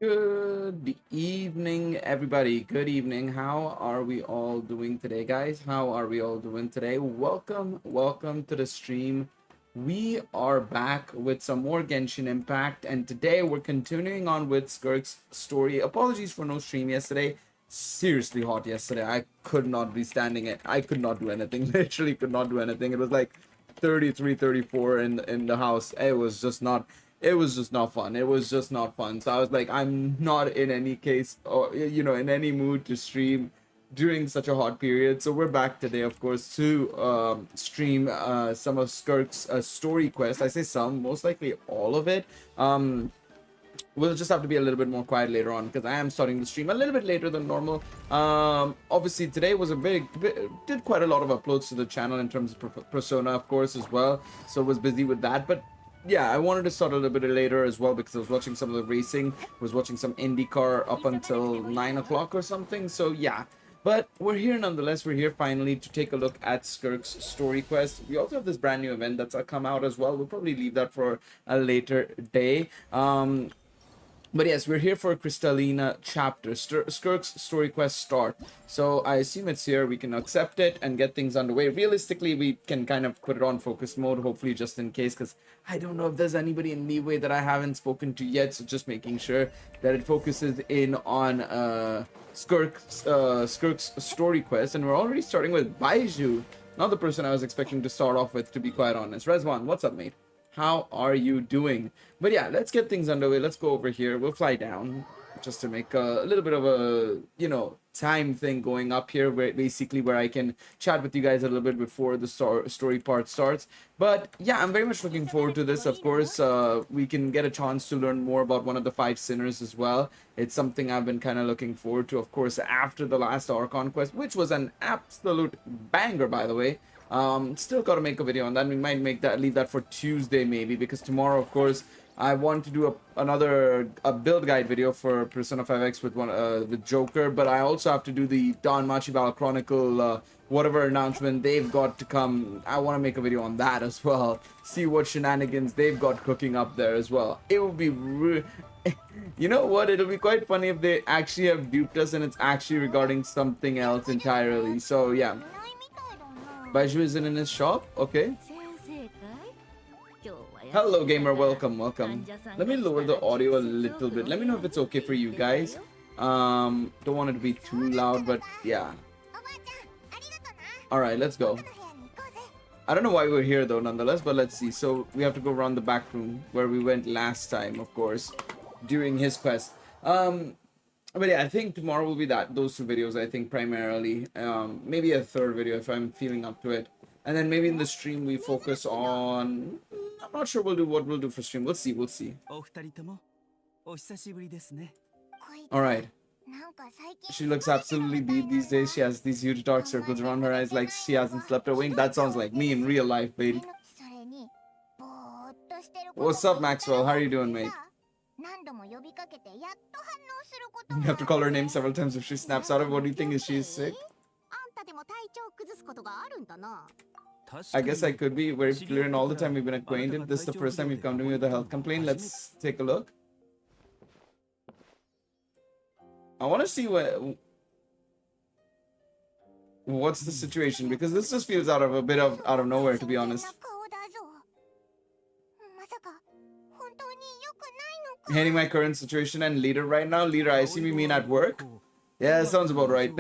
Good evening, everybody. Good evening. How are we all doing today, guys? How are we all doing today? Welcome to the stream. We are back with some more Genshin Impact, and today we're continuing on with SKIRK'S story. Apologies for no stream yesterday. Seriously hot yesterday. I could not be standing it. I could not do anything. Literally could not do anything. It was like 33, 34 in the house. It was just not fun. It was just not fun. So I was like, I'm not in any case or in any mood to stream during such a hot period. So we're back today, of course, to stream some of SKIRK'S story quest. I say some, most likely all of it. We'll just have to be a little bit more quiet later on because I am starting the stream a little bit later than normal. Obviously today was did quite a lot of uploads to the channel in terms of Persona, of course, as well. So was busy with that, but yeah, I wanted to start a little bit later as well because I was watching some of the racing, was watching some IndyCar up until 9 o'clock or something. So yeah, but we're here nonetheless. We're here finally to take a look at SKIRK'S story quest. We also have this brand new event that's come out as well. We'll probably leave that for a later day. But yes, we're here for a Crystallina chapter, SKIRK'S story quest start. So I assume it's here. We can accept it and get things underway. Realistically, we can kind of put it on focus mode, hopefully just in case, because I don't know if there's anybody in Leeway that I haven't spoken to yet. So just making sure that it focuses in on SKIRK'S story quest. And we're already starting with Baiju, not the person I was expecting to start off with, to be quite honest. Rezwan, what's up, mate? How are you doing? But yeah, let's get things underway. Let's go over here. We'll fly down just to make a little bit of a, time thing going up here where I can chat with you guys a little bit before the story part starts. But yeah, I'm very much looking forward to this. Of course, we can get a chance to learn more about one of the 5 sinners as well. It's something I've been kind of looking forward to, of course, after the last Archon quest, which was an absolute banger, by the way. Still gotta make a video on that. We might leave that for Tuesday maybe, because tomorrow, of course, I want to do another build guide video for Persona 5X with Joker, but I also have to do the Danmachi Battle Chronicle whatever announcement they've got to come. I want to make a video on that as well. See what shenanigans they've got cooking up there as well. It will be you know what? It'll be quite funny if they actually have duped us and it's actually regarding something else entirely. So yeah. Baiju isn't in his shop? Okay. Hello gamer, welcome. Let me lower the audio a little bit. Let me know if it's okay for you guys. Don't want it to be too loud, but yeah. Alright, let's go. I don't know why we're here though, nonetheless, but let's see. So we have to go around the back room where we went last time, of course, during his quest. But yeah, I think tomorrow will be those 2 videos, I think, primarily. Maybe a 3rd video if I'm feeling up to it. And then maybe in the stream we focus on... I'm not sure what we'll do for stream. We'll see. Alright. She looks absolutely beat these days. She has these huge dark circles around her eyes like she hasn't slept a wink. That sounds like me in real life, baby. What's up, Maxwell? How are you doing, mate? You have to call her name several times if she snaps out of it. What do you think? Is she sick? I guess I could be very clear in all the time we've been acquainted. This is the first time you've come to me with a health complaint. Let's take a look. I want to see what's the situation, because this just feels out of nowhere, to be honest. Handing my current situation and leader right now. Leader, I assume you mean at work? Yeah, sounds about right.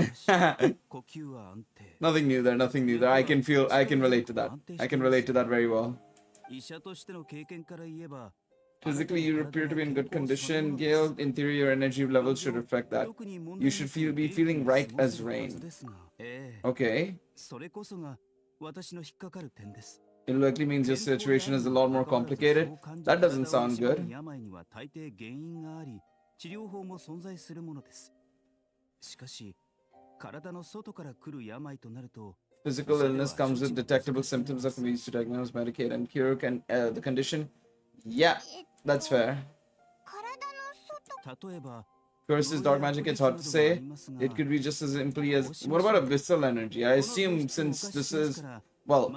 Nothing new there. I can relate to that. I can relate to that very well. Physically, you appear to be in good condition, Gale. In theory, your energy levels should reflect that. You should be feeling right as rain. Okay. It likely means your situation is a lot more complicated. That doesn't sound good. Physical illness comes with detectable symptoms that can be used to diagnose, medicate, and cure the condition. Yeah, that's fair. Curses, dark magic, it's hard to say. It could be just as simply as... What about abyssal energy? I assume since this is... Well,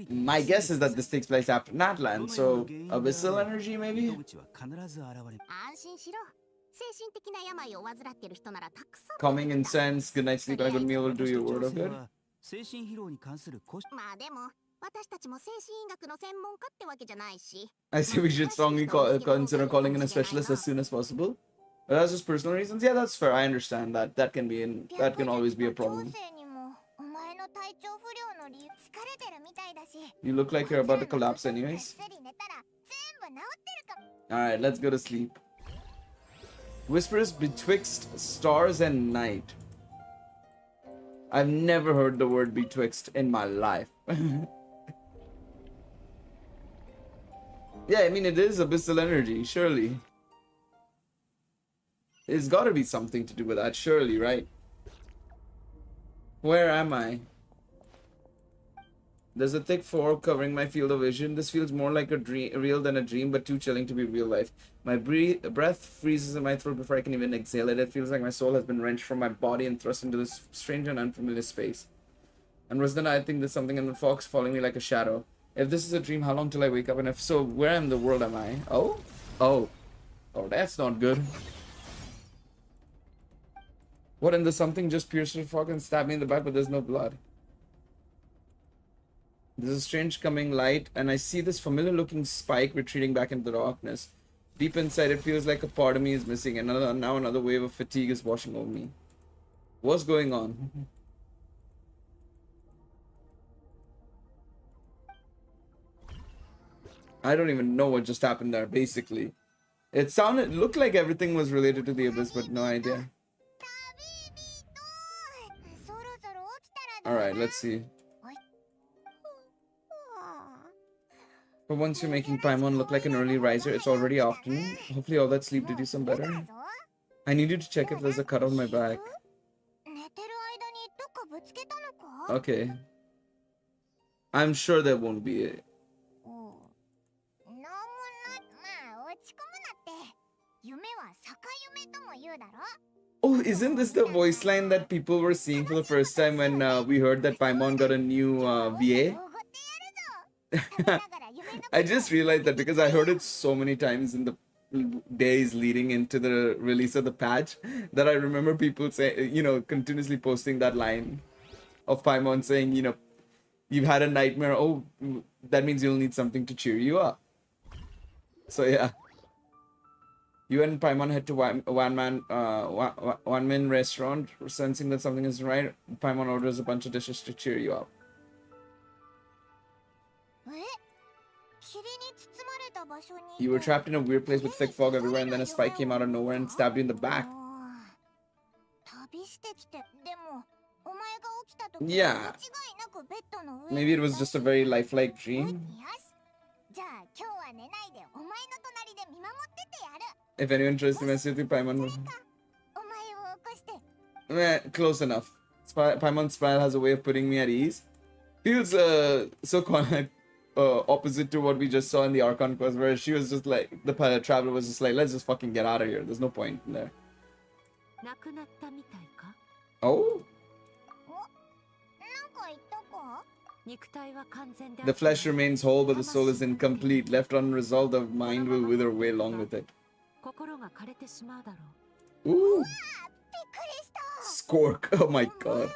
my guess is that this takes place after Natland, so abyssal energy maybe? Calming incense, good night's sleep, and a good meal will do you a world of good. I say we should strongly consider calling in a specialist as soon as possible. But that's just personal reasons. Yeah, that's fair. I understand that. That can always be a problem. You look like you're about to collapse anyways. Alright, let's go to sleep. Whispers betwixt stars and night. I've never heard the word betwixt in my life. Yeah, I mean, it is abyssal energy, surely. It's gotta be something to do with that, surely, right? Where am I? There's a thick fog covering my field of vision. This feels more like a dream, real than a dream, but too chilling to be real life. My breath freezes in my throat before I can even exhale it. It feels like my soul has been wrenched from my body and thrust into this strange and unfamiliar space. And was then I think there's something in the fog following me like a shadow. If this is a dream, how long till I wake up? And if so, where in the world am I? Oh? Oh. Oh, that's not good. What, and there's something just pierced the fog and stabbed me in the back, but there's no blood. There's a strange coming light, and I see this familiar looking spike retreating back into the darkness. Deep inside, it feels like a part of me is missing, and now another wave of fatigue is washing over me. What's going on? I don't even know what just happened there, basically. It looked like everything was related to the abyss, but no idea. Alright, let's see. But once you're making Paimon look like an early riser, it's already afternoon. Hopefully all that sleep did you some better. I need you to check if there's a cut on my back. Okay. I'm sure there won't be it. Oh, isn't this the voice line that people were seeing for the first time when we heard that Paimon got a new VA? I just realized that because I heard it so many times in the days leading into the release of the patch that I remember people say, continuously posting that line of Paimon saying, you've had a nightmare. Oh, that means you'll need something to cheer you up. So yeah. You and Paimon head to one man restaurant, sensing that something isn't right. Paimon orders a bunch of dishes to cheer you up. You were trapped in a weird place with thick fog everywhere, and then a spike came out of nowhere and stabbed you in the back. Yeah. Maybe it was just a very lifelike dream. If anyone tries to mess with you, Paimon will... close enough. Paimon's smile has a way of putting me at ease. Feels so opposite to what we just saw in the Archon quest, where she was just like, the traveler was just like, let's just fucking get out of here. There's no point in there. Oh? The flesh remains whole, but the soul is incomplete. Left unresolved, the mind will wither away along with it. Ooh. Skork. Oh my god.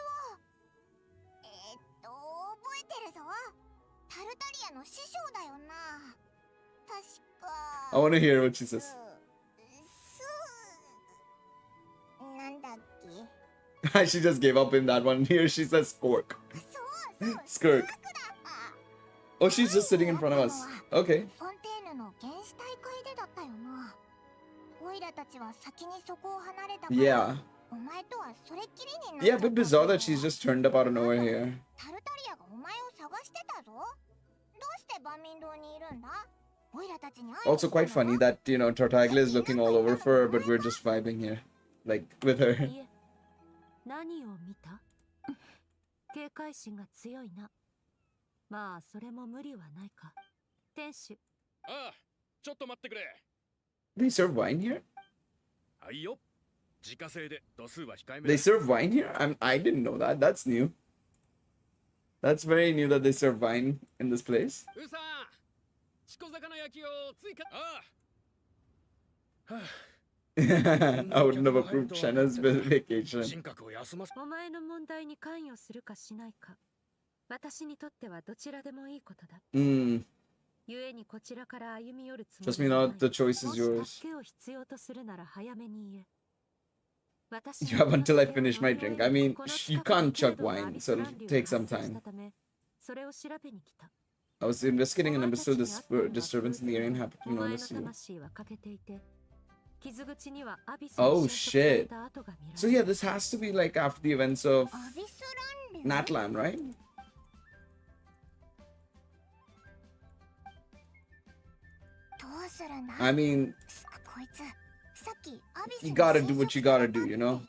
I want to hear what she says. She just gave up in that one. Here she says Skork. Skirk. Oh, she's just sitting in front of us. Okay. Yeah. Yeah, a bit bizarre that she's just turned up out of nowhere here. Also quite funny that, Tartaglia is looking all over for her, but we're just vibing here. Like, with her. They serve wine here? They serve wine here? I didn't know that. That's new. That's very new that they serve wine in this place. I wouldn't have approved Shanna's vacation. お前の問題に関与するかしないか、私にとってはどちらでもいいことだ。故にこちらから歩み寄るつもり Trust me, not the choice is yours. 助けを必要とするなら早めに言え。You have until I finish my drink. I mean, you can't chug wine, so it'll take some time. それを調べに来た。I was investigating an imbecile disturbance in the area and happened to notice you. Oh shit. So yeah, this has to be like after the events of Natlan, right? I mean, you gotta do what you gotta do, you know?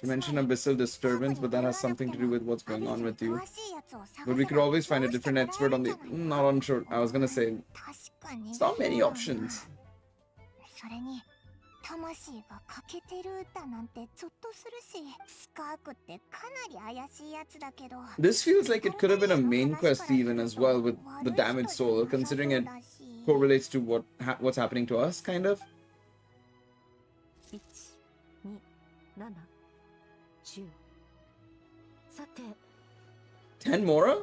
She mentioned abyssal disturbance, but that has something to do with what's going on with you. But we could always find a different expert on the... Not unsure. I was gonna say... It's not many options. This feels like it could have been a main quest even as well with the damaged soul, considering it correlates to what's happening to us, kind of. 10 Mora?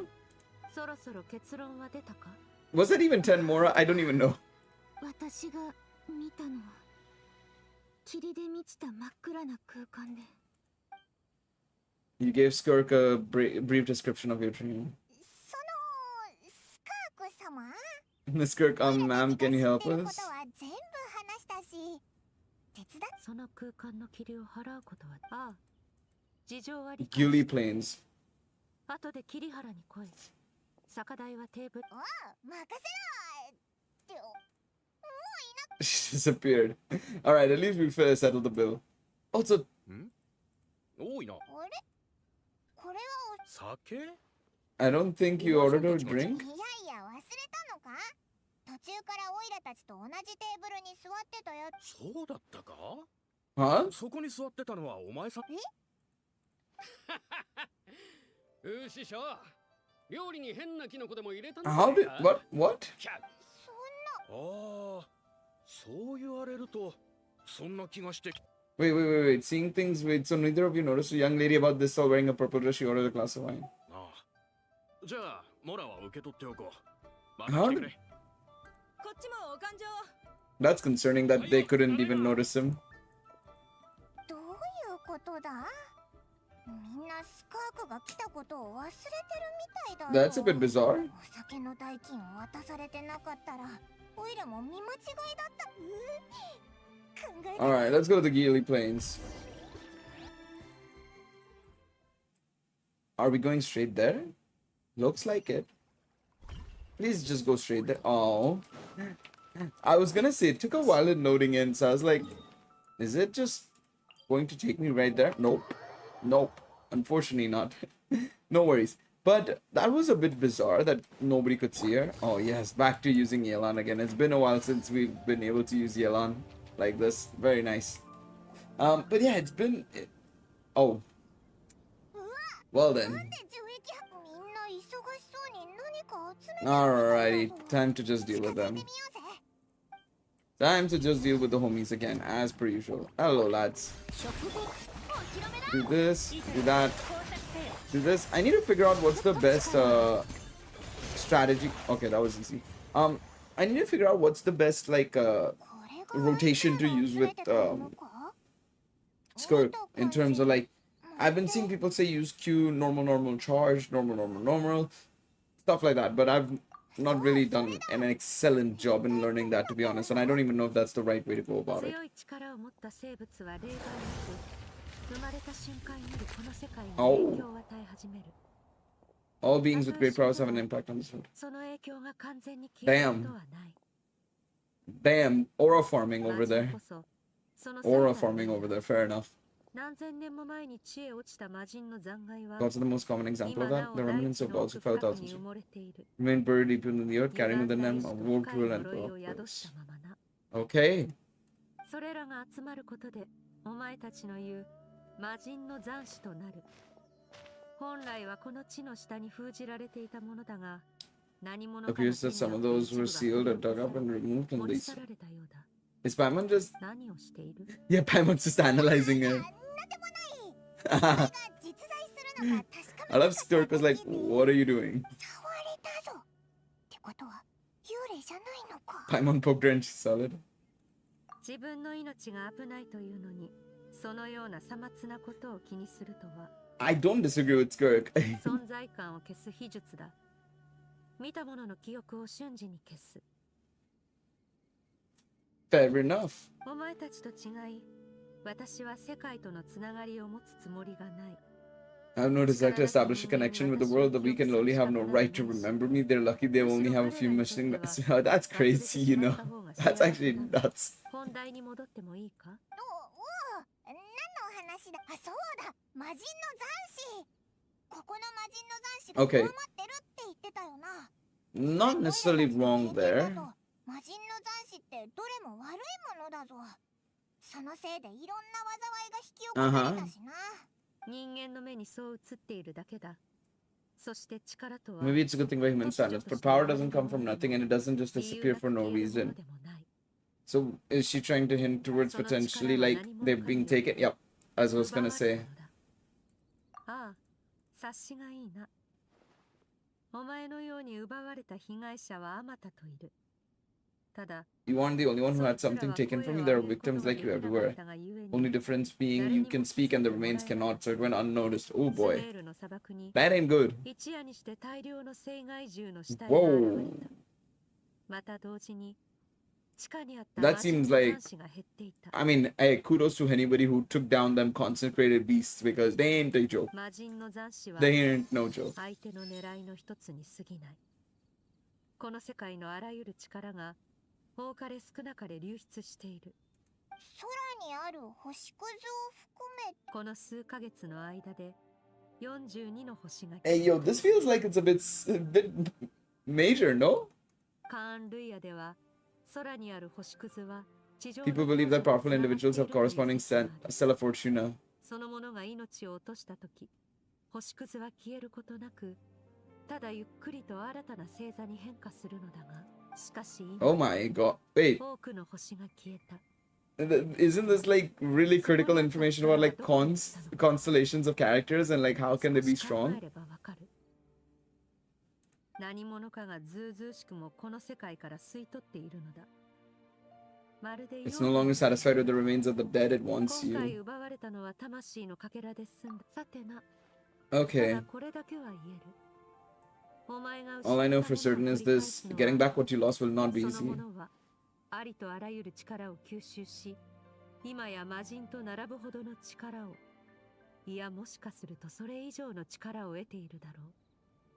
Was that even 10 Mora? I don't even know. You gave Skirk a brief description of your dream. Miss Skirk, ma'am, can you help us? Gili Plains. She disappeared. Alright, at least we settled the bill. Also... I don't think you ordered a drink? Huh? How did... What? Wait. Seeing things... Wait, so neither of you noticed a young lady about this while wearing a purple dress, she ordered a glass of wine. How did... That's concerning that they couldn't even notice him. That's a bit bizarre. Alright, let's go to the Gili Plains. Are we going straight there? Looks like it. Please just go straight there. Oh. I was gonna say, it took a while in loading in, so I was like, is it just going to take me right there? Nope. Unfortunately not. No worries. But that was a bit bizarre that nobody could see her. Oh yes, back to using Yelan again. It's been a while since we've been able to use Yelan like this. Very nice. But yeah, it's been... Oh. Well then. Alrighty, time to just deal with them. Time to just deal with the homies again, as per usual. Hello, lads. Do this, do that, do this. I need to figure out what's the best strategy. Okay, that was easy. I need to figure out what's the best like rotation to use with Skirk in terms of like. I've been seeing people say use Q, normal, charge, normal, stuff like that. But I've not really done an excellent job in learning that, to be honest. And I don't even know if that's the right way to go about it. Oh. All beings with great prowess have an impact on this world. Damn. Aura farming over there. Fair enough. Gods are the most common example of that. The remnants of dogs who fell thousands remain buried deep in the earth, carrying within them a whirlpool and purpose. Okay. Appears that some of those were sealed or dug up and removed and they Is Paimon just... 何をしている Yeah, Paimon's just analyzing it. I love Skirk was like, what are you doing? Paimon poked her and she's solid. 自分の命が危ないというのに、そのようなさまつなことを気にするとは。I don't disagree with Skirk. 存在感を消す秘術だ。見た者の記憶を瞬時に消す。Fair enough. お前たちと違い、私は世界とのつながりを持つつもりがない。I have no desire to establish a connection with the world. The weak and lowly have no right to remember me. They're lucky they only have a few missing. That's crazy, you know. That's actually nuts. 本題に戻ってもいいか？何の話だ？あ、そうだ。魔人の残視。ここの魔人の残視が困ってるって言ってたよな。Not necessarily wrong there. 魔人の残視ってどれも悪いものだぞ。そのせいでいろんな災いが引き起こされたしな。人間の目にそう映っているだけだ。そして力とは Maybe it's a good thing by human standards, but power doesn't come from nothing and it doesn't just disappear for no reason. So is she trying to hint towards potentially like they're being taken? Yep, as I was gonna say. ああ、察しがいいな。お前のように奪われた被害者はあまたといる。ただ、 You aren't the only one who had something taken from you. There are victims like you everywhere. Only difference being you can speak and the remains cannot, so it went unnoticed. Oh boy. That ain't good. Whoa. That seems like... I mean, hey, kudos to anybody who took down them concentrated beasts because they ain't a joke. They ain't no joke. この世界のあらゆる力が多かれ少なかれ流出している。空にある星屑を含めこの数ヶ月の間で42の星が Hey yo, this feels like it's a bit major, no? カーン・ルイヤでは空にある星屑は地上 People believe that powerful individuals have corresponding stellar fortuna. そのものが命を落としたとき、星屑は消えることなくただゆっくりと新たな星座に変化するのだが、しかし Oh my god. Wait. 多くの星が消えた。 Isn't this like really critical information about like constellations of characters and like how can they be strong? 何者かがずうずうしくもこの世界から吸い取っているのだ。まるで It's no longer satisfied with the remains of the dead it wants 今回 you. 奪われたのは魂のかけらで済んだ。さてな。 Okay. ただこれだけは言える。 All I know for certain is this: getting back what you lost will not be easy. ありとあらゆる力を吸収し、今や魔人と並ぶほどの力を、いやもしかするとそれ以上の力を得ているだろう。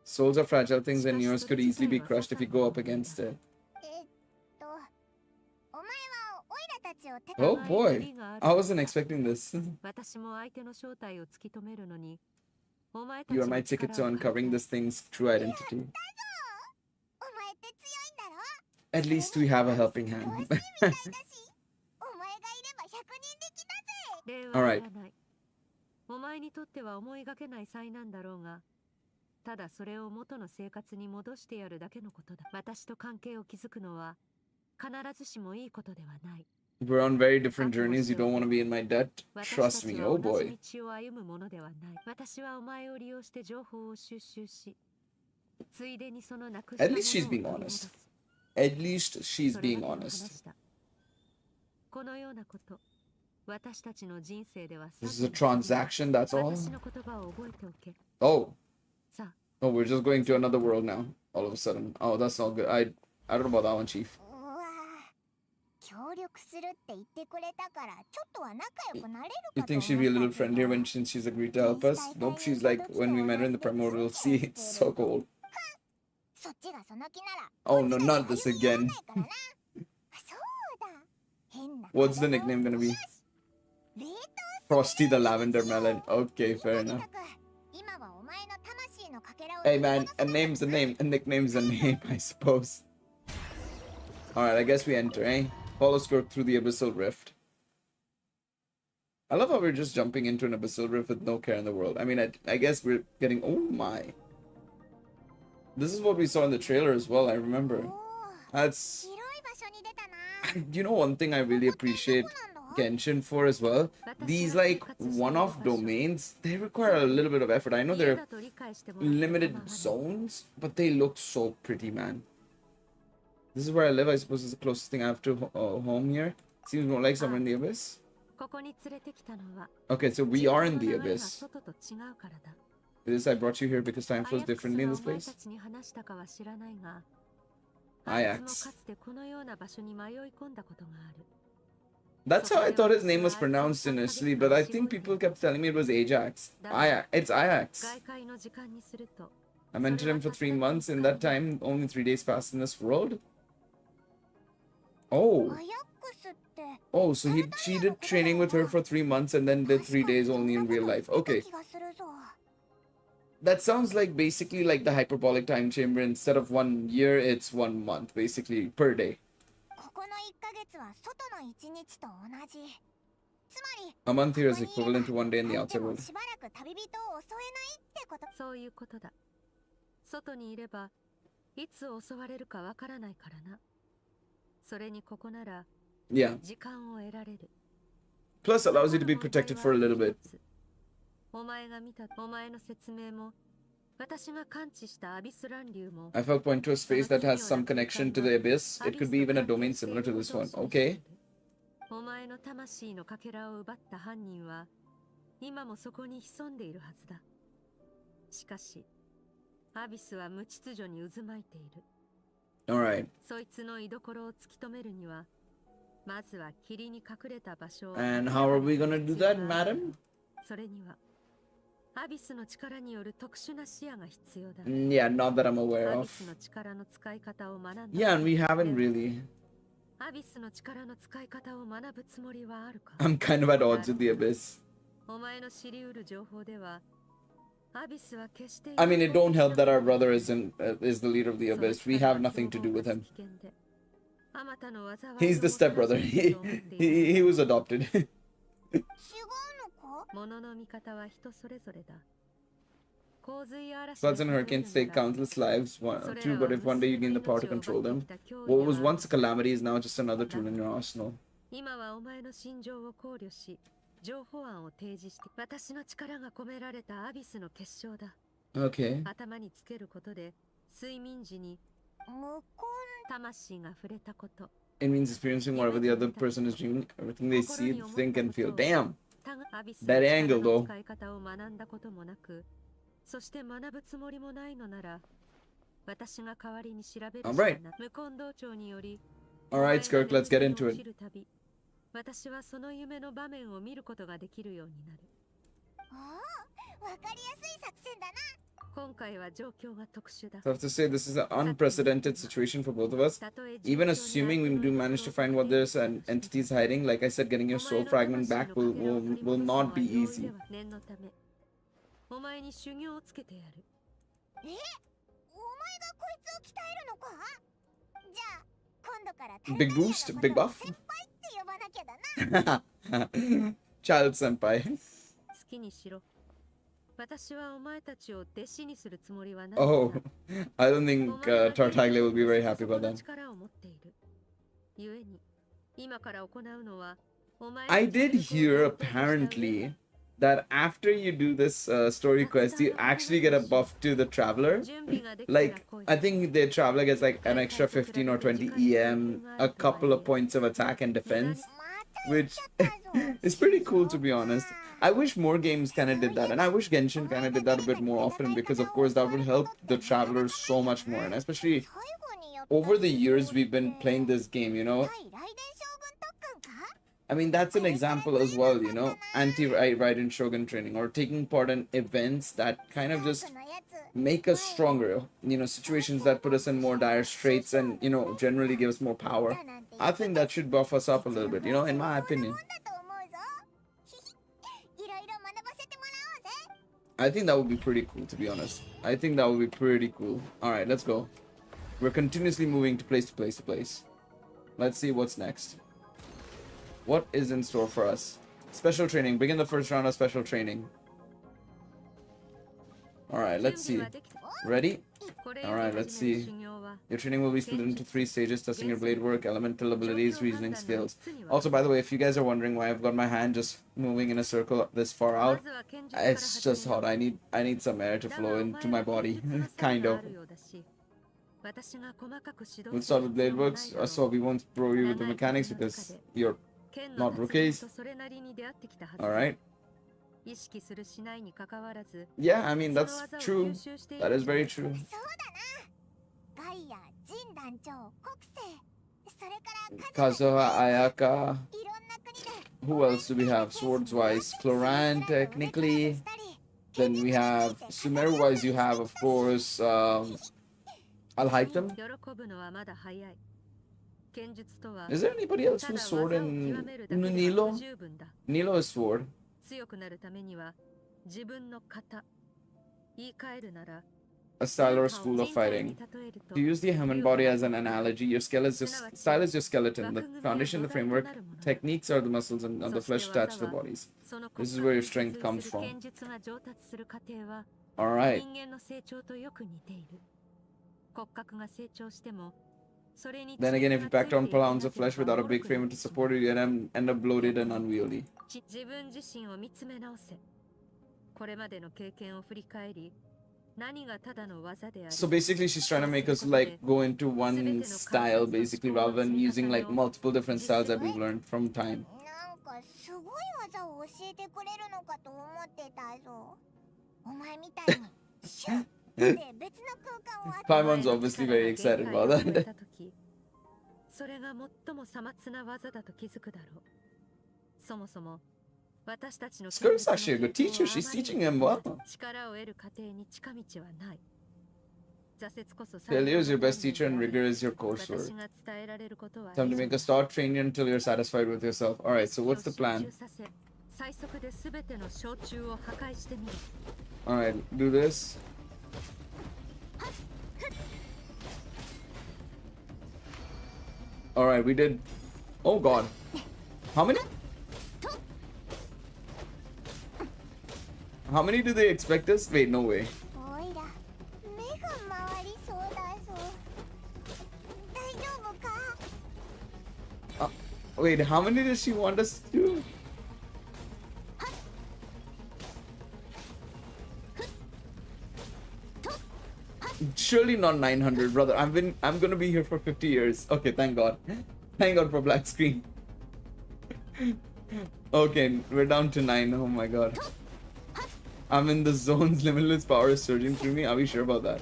Souls are fragile things and yours could easily be crushed if you go up against it. Oh boy, I wasn't expecting this. 私も相手の正体を突き止めるのに、 You are my ticket to uncovering this thing's true identity. At least we have a helping hand. Alright. お前にとっては思いがけない災難だろうが、ただそれを元の生活に戻してやるだけのことだ。私と関係を築くのは必ずしもいいことではない。 We're on very different journeys. You don't want to be in my debt. Trust me. Oh boy. 私はお前を利用して情報を収集し、ついでにそのなく At least she's being honest. At least she's being honest. このようなこと、私たちの人生では This is a transaction, that's all. 私の言葉を覚えておけ。 Oh. さあ。 Oh, we're just going to another world now. All of a sudden. Oh, that's all good. I don't know about that one, Chief. 協力するって言ってくれたからちょっとは仲良くなれるかと You think she'd be a little friendlier when since she's agreed to help us? Nope, she's like when we met her in the primordial sea. It's so cold. Oh no, not this again. What's the nickname gonna be? Frosty the Lavender Melon. Okay, fair enough. Hey man, a name's a name, a nickname's a name, I suppose. Alright, I guess we enter, eh? Follow Skirk through the abyssal rift. I love how we're just jumping into an abyssal rift with no care in the world. I mean, I guess we're getting... Oh my. This is what we saw in the trailer as well, I remember. That's... You know, one thing I really appreciate Genshin for as well, these like one-off domains, they require a little bit of effort. I know they're limited zones, but they look so pretty, man. This is where I live. I suppose is the closest thing I have to home here. Seems more like somewhere in the abyss. Okay, so we are in the abyss. This I brought you here because time flows differently in this place. Ajax. That's how I thought his name was pronounced initially, but I think people kept telling me it was Ajax. It's Ajax. I mentored him for 3 months. In that time, only 3 days passed in this world. Oh. Oh, so she did training with her for 3 months and then did 3 days only in real life. Okay. That sounds like basically like the hyperbolic time chamber. Instead of 1 year, it's 1 month, basically, per day. A month here is equivalent to 1 day in the outside world. Yeah. Plus allows you to be protected for a little bit. I felt point to a space that has some connection to the abyss. It could be even a domain similar to this one. Okay. Alright. And how are we gonna do that, madam? Yeah, not that I'm aware of. Yeah, and we haven't really. I'm kind of at odds with the abyss. I mean, it don't help that our brother is the leader of the abyss. We have nothing to do with him. He's the stepbrother. He was adopted. Floods and hurricanes take countless lives. True, but if one day you gain the power to control them, what was once a calamity is now just another tool in your arsenal. Okay. It means experiencing whatever the other person is dreaming, everything they see, think, and feel. Damn! That angle, though. Alright. Alright, Skirk, let's get into it. So I have to say, this is an unprecedented situation for both of us. Even assuming we do manage to find what this entity is hiding, like I said, getting your soul fragment back will not be easy. Big boost, big buff. Child senpai. Oh, I don't think Tartaglia will be very happy about that. I did hear apparently that after you do this story quest, you actually get a buff to the Traveler. Like, I think the Traveler gets like an extra 15 or 20 EM, a couple of points of attack and defense, which is pretty cool, to be honest. I wish more games kind of did that, and I wish Genshin kind of did that a bit more often, because of course that would help the Travelers so much more, and especially over the years we've been playing this game, you know. I mean, that's an example as well, you know, anti-Raiden Shogun training, or taking part in events that kind of just make us stronger, you know, situations that put us in more dire straits and, you know, generally give us more power. I think that should buff us up a little bit, you know, in my opinion. I think that would be pretty cool, to be honest. I think that would be pretty cool. Alright, let's go. We're continuously moving to place to place to place. Let's see what's next. What is in store for us? Special training. Begin the first round of special training. Alright, let's see. Ready? Alright, let's see. Your training will be split into 3 stages, testing your blade work, elemental abilities, reasoning skills. Also, by the way, if you guys are wondering why I've got my hand just moving in a circle this far out, it's just hot. I need some air to flow into my body. Kind of. We'll start with blade works, so we won't bore you with the mechanics because you're not rookies. Alright. Yeah, I mean, that's true. That is very true. Kazuha, Ayaka. Who else do we have? Swords wise, Cloran, technically. Then we have Sumeru wise, you have, of course, I'll hype them. Is there anybody else who's sword in Nilo? Nilo is sword. A style or a school of fighting. To use the human body as an analogy, your style is your skeleton. The foundation, the framework, techniques are the muscles and the flesh attached to the bodies. This is where your strength comes from. Alright. Then again, if you packed on pounds of flesh without a big frame to support it, you'd end up bloated and unwieldy. So basically she's trying to make us like go into one style basically rather than using like multiple different styles that we've learned from time. Paimon's obviously very excited about that. SKIRK'S actually a good teacher. She's teaching him well. Failure is your best teacher and rigor is your coursework. Time to make a start, train you until you're satisfied with yourself. Alright, so what's the plan? Alright, do this. Alright, we did... Oh god. How many? How many do they expect us? Wait, no way. Wait, how many does she want us to do? Surely not 900, brother. I'm gonna be here for 50 years. Okay, thank God. Thank God for black screen. Okay, we're down to 9. Oh my God. I'm in the zone's limitless power is surging through me. Are we sure about that?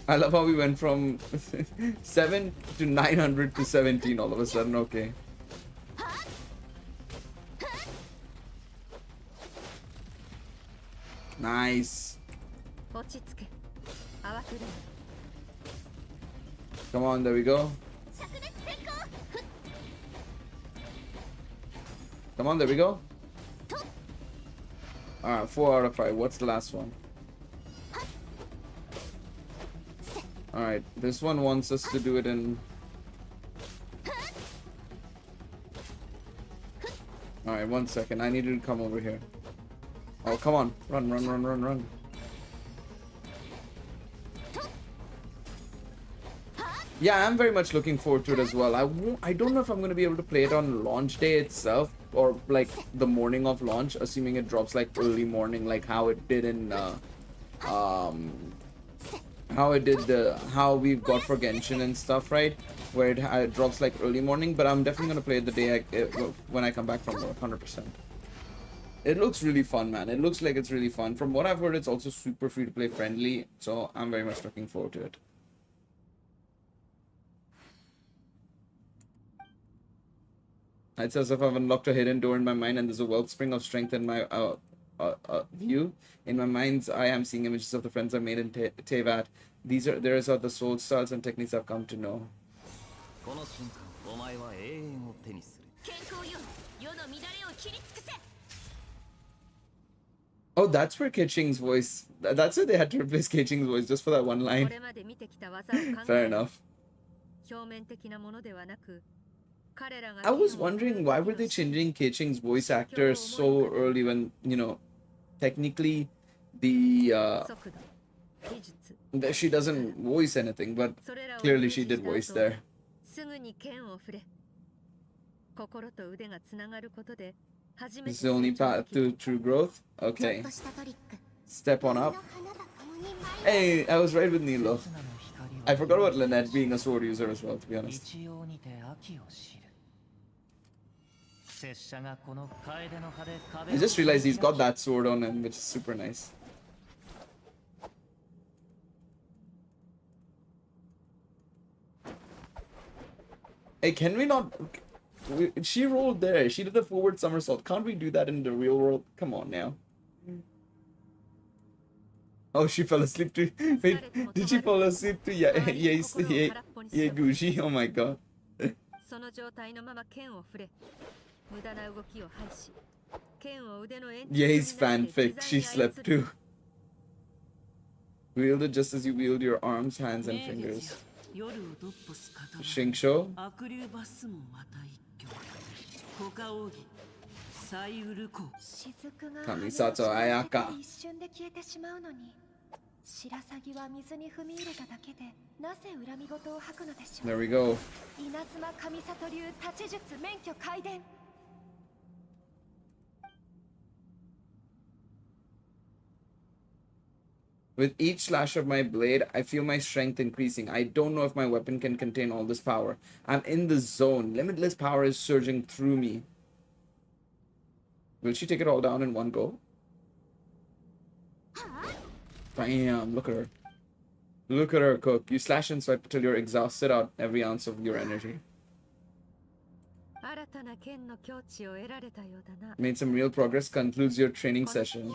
I love how we went from 7 to 900 to 17 all of a sudden. Okay. Nice. Come on, there we go. Come on, there we go. Alright, 4 out of 5. What's the last one? Alright, this one wants us to do it in... Alright, 1 second. I need you to come over here. Oh, come on. Run, run, run, run, run. Yeah, I'm very much looking forward to it as well. I don't know if I'm going to be able to play it on launch day itself or like the morning of launch, assuming it drops like early morning, like how it did in how we've got for Genshin and stuff, right? Where it drops like early morning, but I'm definitely going to play it the day when I come back from work, 100%. It looks really fun, man. It looks like it's really fun. From what I've heard, it's also super free to play friendly, so I'm very much looking forward to it. It's as if I've unlocked a hidden door in my mind and there's a wellspring of strength in my view. In my mind's eye, I'm seeing images of the friends I made in Tevat. These are the soul styles and techniques I've come to know. Oh, that's where Keqing's voice... That's why they had to replace Keqing's voice, just for that one line. Fair enough. I was wondering why were they changing Keiching's voice actor so early when, you know, technically she doesn't voice anything, but clearly she did voice there. This is the only path to true growth? Okay. Step on up. Hey, I was right with Nilo. I forgot about Lynette being a sword user as well, to be honest. I just realized he's got that sword on him, which is super nice. Hey, can we not... She rolled there. She did the forward somersault. Can't we do that in the real world? Come on now. Oh, she fell asleep to... Wait, did she fall asleep to Yeguchi? Oh my god. Ye's fanfic. She slept too. Wield it just as you wield your arms, hands, and fingers. Shingsho? Kamisato Ayaka. There we go. With each slash of my blade, I feel my strength increasing. I don't know if my weapon can contain all this power. I'm in the zone. Limitless power is surging through me. Will she take it all down in one go? Bam, look at her. Look at her cook. You slash and swipe till you're exhausted out every ounce of your energy. Made some real progress. Concludes your training session.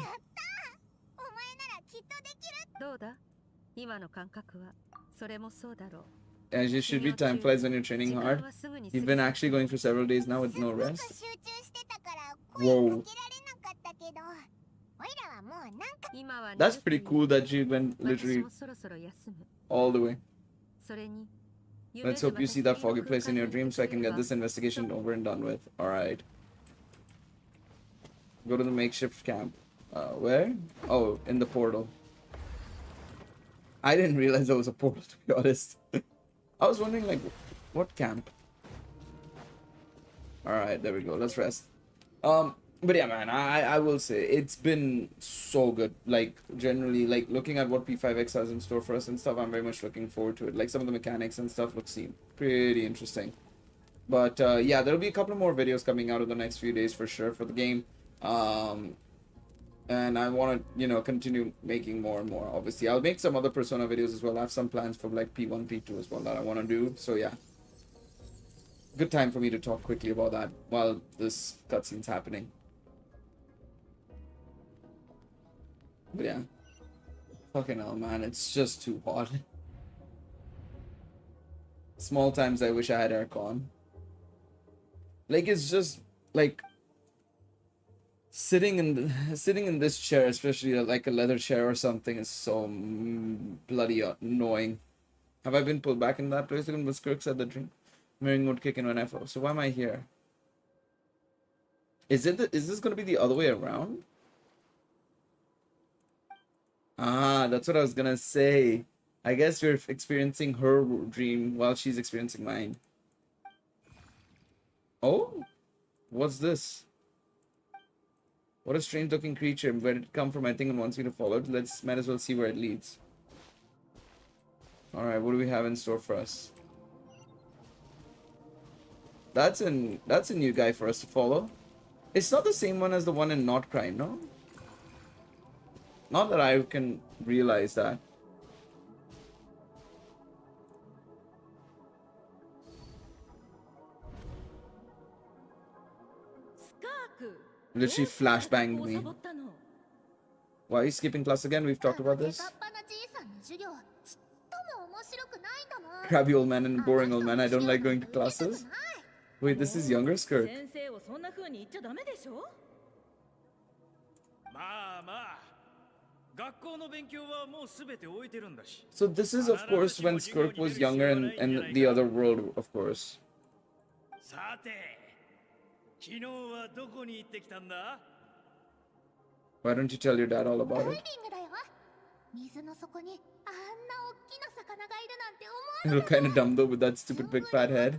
As you should be, time flies when you're training hard. You've been actually going for several days now with no rest. Whoa. That's pretty cool that you went literally all the way. Let's hope you see that foggy place in your dream so I can get this investigation over and done with. Alright. Go to the makeshift camp. Where? Oh, in the portal. I didn't realize there was a portal, to be honest. I was wondering, like, what camp? Alright, there we go. Let's rest. But yeah, man, I will say, it's been so good. Like, generally, like, looking at what P5X has in store for us and stuff, I'm very much looking forward to it. Like, some of the mechanics and stuff seem pretty interesting. But, yeah, there'll be a couple of more videos coming out in the next few days for sure for the game. And I want to, you know, continue making more and more. Obviously, I'll make some other Persona videos as well. I have some plans for, like, P1, P2 as well that I want to do. So, yeah. Good time for me to talk quickly about that while this cutscene's happening. But yeah. Fucking hell, man. It's just too hot. Small times I wish I had aircon. Like, it's just, like... Sitting in this chair, especially like a leather chair or something, is so bloody annoying. Have I been pulled back in that place again? Was SKIRK'S at the drink? Mirroring would kick in when I fall. So why am I here? Is this gonna be the other way around? Ah, that's what I was gonna say. I guess we're experiencing her dream while she's experiencing mine. Oh? What's this? What a strange looking creature. Where did it come from? I think it wants me to follow it. Might as well see where it leads. Alright, what do we have in store for us? That's a new guy for us to follow. It's not the same one as the one in Not Crime, no? Not that I can realize that. Literally flashbanged me. Why are you skipping class again? We've talked about this. Crabby old man and boring old man. I don't like going to classes. Wait, this is younger SKIRK. So this is, of course, when SKIRK was younger and the other world, of course. さて、昨日はどこに行ってきたんだ? Why don't you tell your dad all about it? You look kind of dumb though with that stupid big fat head.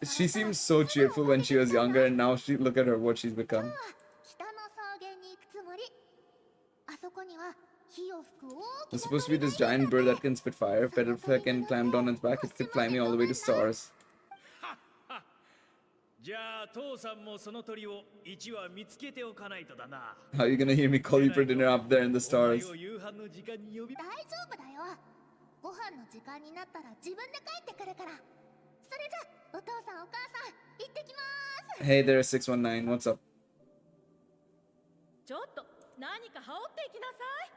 She seems so cheerful when she was younger, and now look at her, what she's become. There's supposed to be this giant bird that can spit fire. If I can climb down its back, it could fly me all the way to stars. じゃあ父さんもその鳥を1羽見つけておかないとだな。 How are you gonna hear me call you for dinner up there in the stars? お前を夕飯の時間に呼び。大丈夫だよ。ご飯の時間になったら自分で帰ってくるから。それじゃお父さんお母さん行ってきます。 Hey there, 619. What's up? ちょっと何か羽織っていきなさい。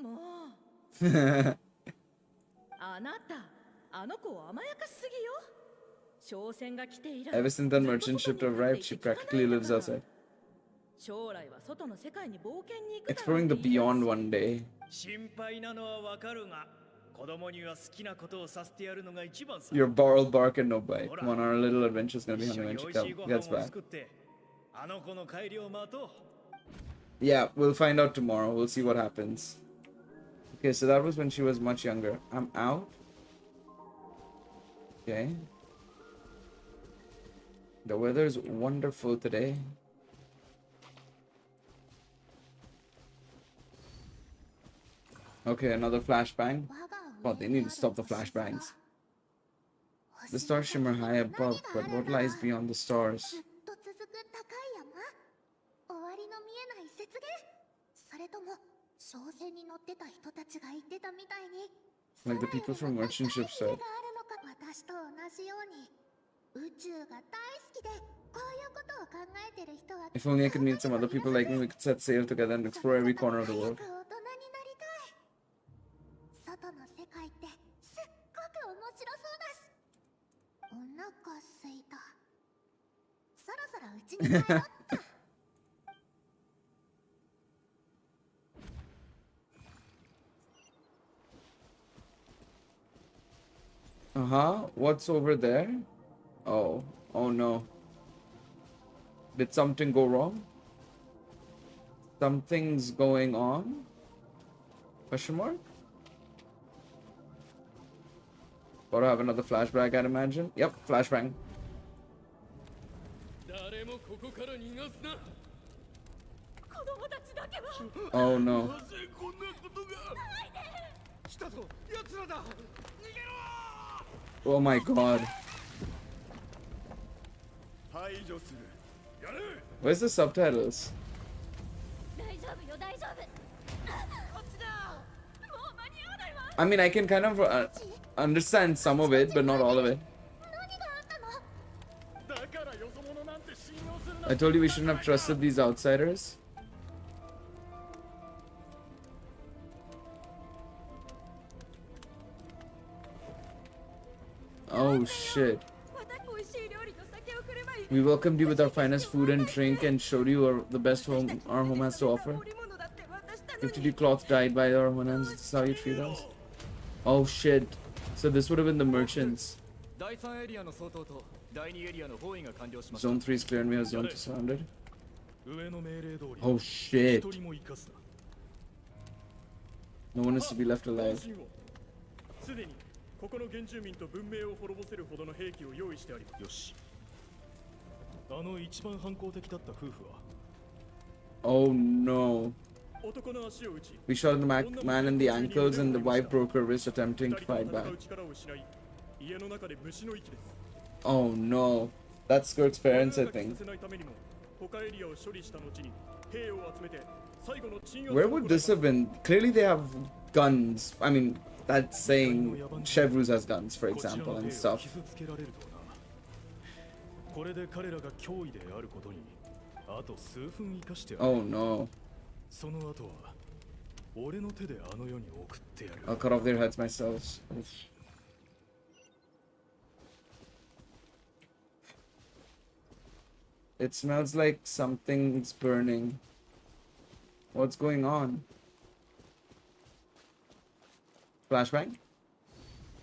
もう。あなた、あの子を甘やかしすぎよ。 Ever since that merchant ship arrived, she practically lives outside. Exploring the beyond one day. Your borrow bark and no bite. Come on, our little adventure is gonna be on when she gets back. Yeah, we'll find out tomorrow. We'll see what happens. Okay, so that was when she was much younger. I'm out. Okay. The weather is wonderful today. Okay, another flashbang. Oh, they need to stop the flashbangs. The stars shimmer high above, but what lies beyond the stars? Like the people from merchant ship said. If only I could meet some other people like me, we could set sail together and explore every corner of the world. What's over there? Oh no. Did something go wrong? Something's going on? Question mark? Or have another flashback, I'd imagine. Yep, flashbang. Oh no. Oh my god. Where's the subtitles? I mean, I can kind of understand some of it, but not all of it. I told you we shouldn't have trusted these outsiders. Oh shit. We welcomed you with our finest food and drink and showed you the best home our home has to offer. Gifted you cloth dyed by our own hands. This is how you treat us. Oh shit. So this would have been the merchants. Zone 3 is clear and we have zone 2 surrounded. Oh shit. No one is to be left alive. Oh no. We shot the man in the ankles and the wife broke her wrist attempting to fight back. Oh no. That's SKIRK'S parents, I think. Where would this have been? Clearly they have guns. I mean, that's saying Chevrolet has guns, for example, and stuff. Oh no. I'll cut off their heads myself. It smells like something's burning. What's going on? Flashbang?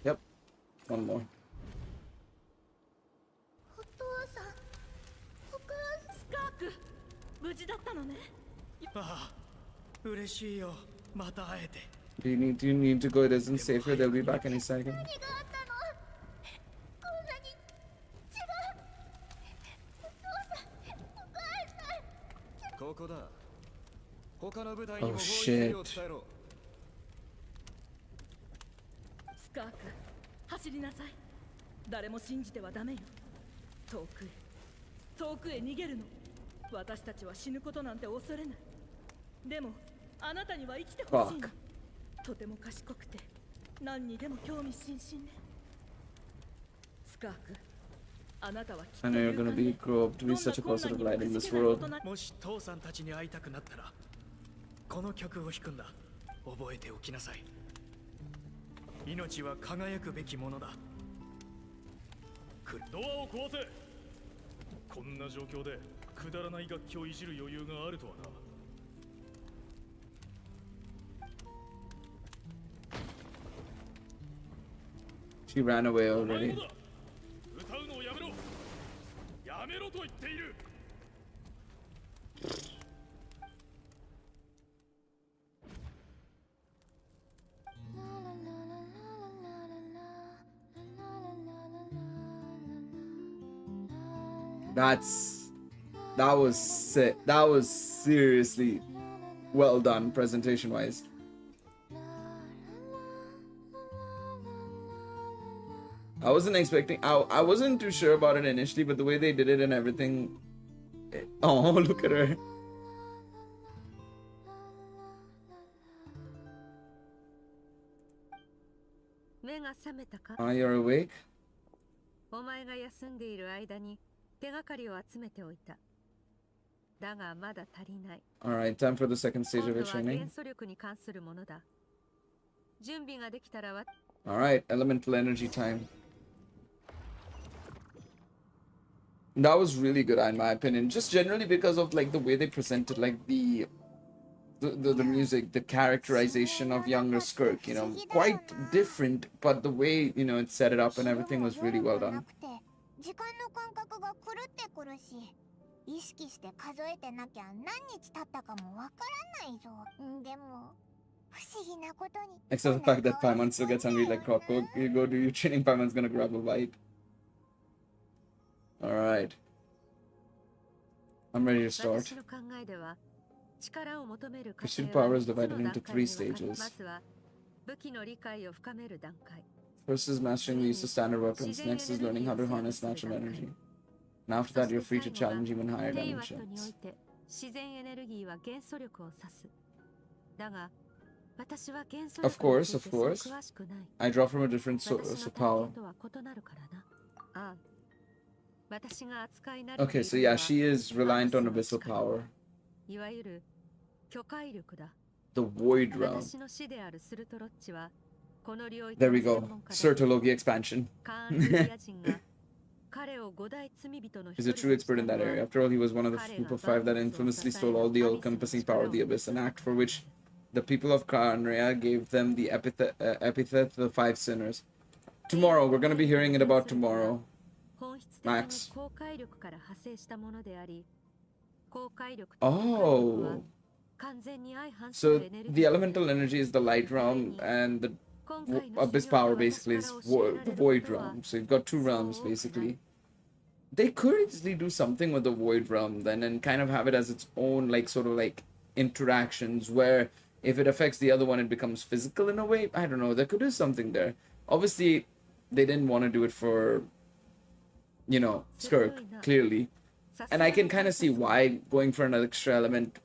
Yep. One more. 事だったのね。ああ、嬉しいよ。また会えて。Do you need to go? It isn't safe here. They'll be back any second. 何があったの？こんなに違う。お父さん、お母さん。ここだ。他の部隊に Oh も包囲するよう伝えろ。スカーク、走りなさい。誰も信じてはダメよ。遠くへ逃げるの。私たちは死ぬことなんて恐れない。でもあなたには生きてほしいの。とても賢くて何にでも興味津々ね。スカーク、あなたはきっと I know you're gonna be grow up to be such a positive light in this world. もし父さんたちに会いたくなったら、この曲を弾くんだ。覚えておきなさい。命は輝くべきものだ。ドアを壊せ。こんな状況でくだらない楽器をいじる余裕があるとはな。She ran away already. 歌うのをやめろ。やめろと言っている。That was sick. That was seriously well done presentation wise. I wasn't expecting. I wasn't too sure about it initially, but the way they did it and everything. Oh, look at her. You're awake? お前が休んでいる間に手がかりを集めておいた。だがまだ足りない。Alright, time for the second stage of 今 your 度は training. 元素力に関するものだ。準備ができたら Alright, elemental energy time. That was really good in my opinion. Just generally because of like the way they presented like the music, the characterization of younger Skirk, you know, quite different, but the way, you know, it set it up and everything was really well done. 時間の感覚が狂ってくるし、意識して数えてなきゃ何日経ったかもわからないぞ。でも不思議なことに。Except the fact that Paimon still gets hungry like Crocco. You go do your training, Paimon's gonna grab a bite. Alright. I'm ready to start. Pursuit power is divided into 3 stages. First is mastering the use of standard weapons, next is learning how to harness natural energy. And after that, you're free to challenge even higher dimensions. Of course. I draw from a different source of power. Okay, so yeah, she is reliant on abyssal power. The Void Realm. There we go. Sertologi expansion. He's a true expert in that area. After all, he was one of the group of 5 that infamously stole all the all-encompassing power of the Abyss, an act for which the people of Karnrea gave them the epithet the 5 sinners. Tomorrow, we're going to be hearing it about tomorrow. Max. Oh. So the elemental energy is the light realm and the abyss power basically is the void realm. So you've got 2 realms basically. They could easily do something with the void realm then and kind of have it as its own like sort of like interactions where if it affects the other one it becomes physical in a way. I don't know, there could be something there. Obviously they didn't want to do it for, you know, Skirk, clearly. And I can kind of see why going for another extra element,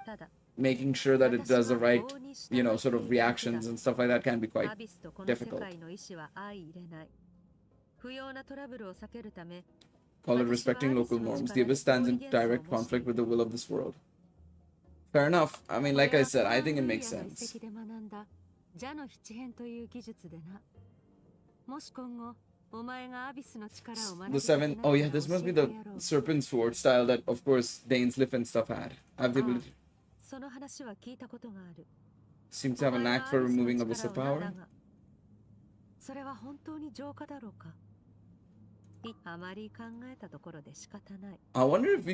making sure that it does the right, you know, sort of reactions and stuff like that can be quite difficult. Call it respecting local norms. The Abyss stands in direct conflict with the will of this world. Fair enough. I mean, like I said, I think it makes sense. The 7... Oh yeah, this must be the serpent sword style that, of course, Dainsliff and stuff had. I have the ability. Seems to have a knack for removing abyssal power. あまり考えたところで仕方ない。 I wonder if we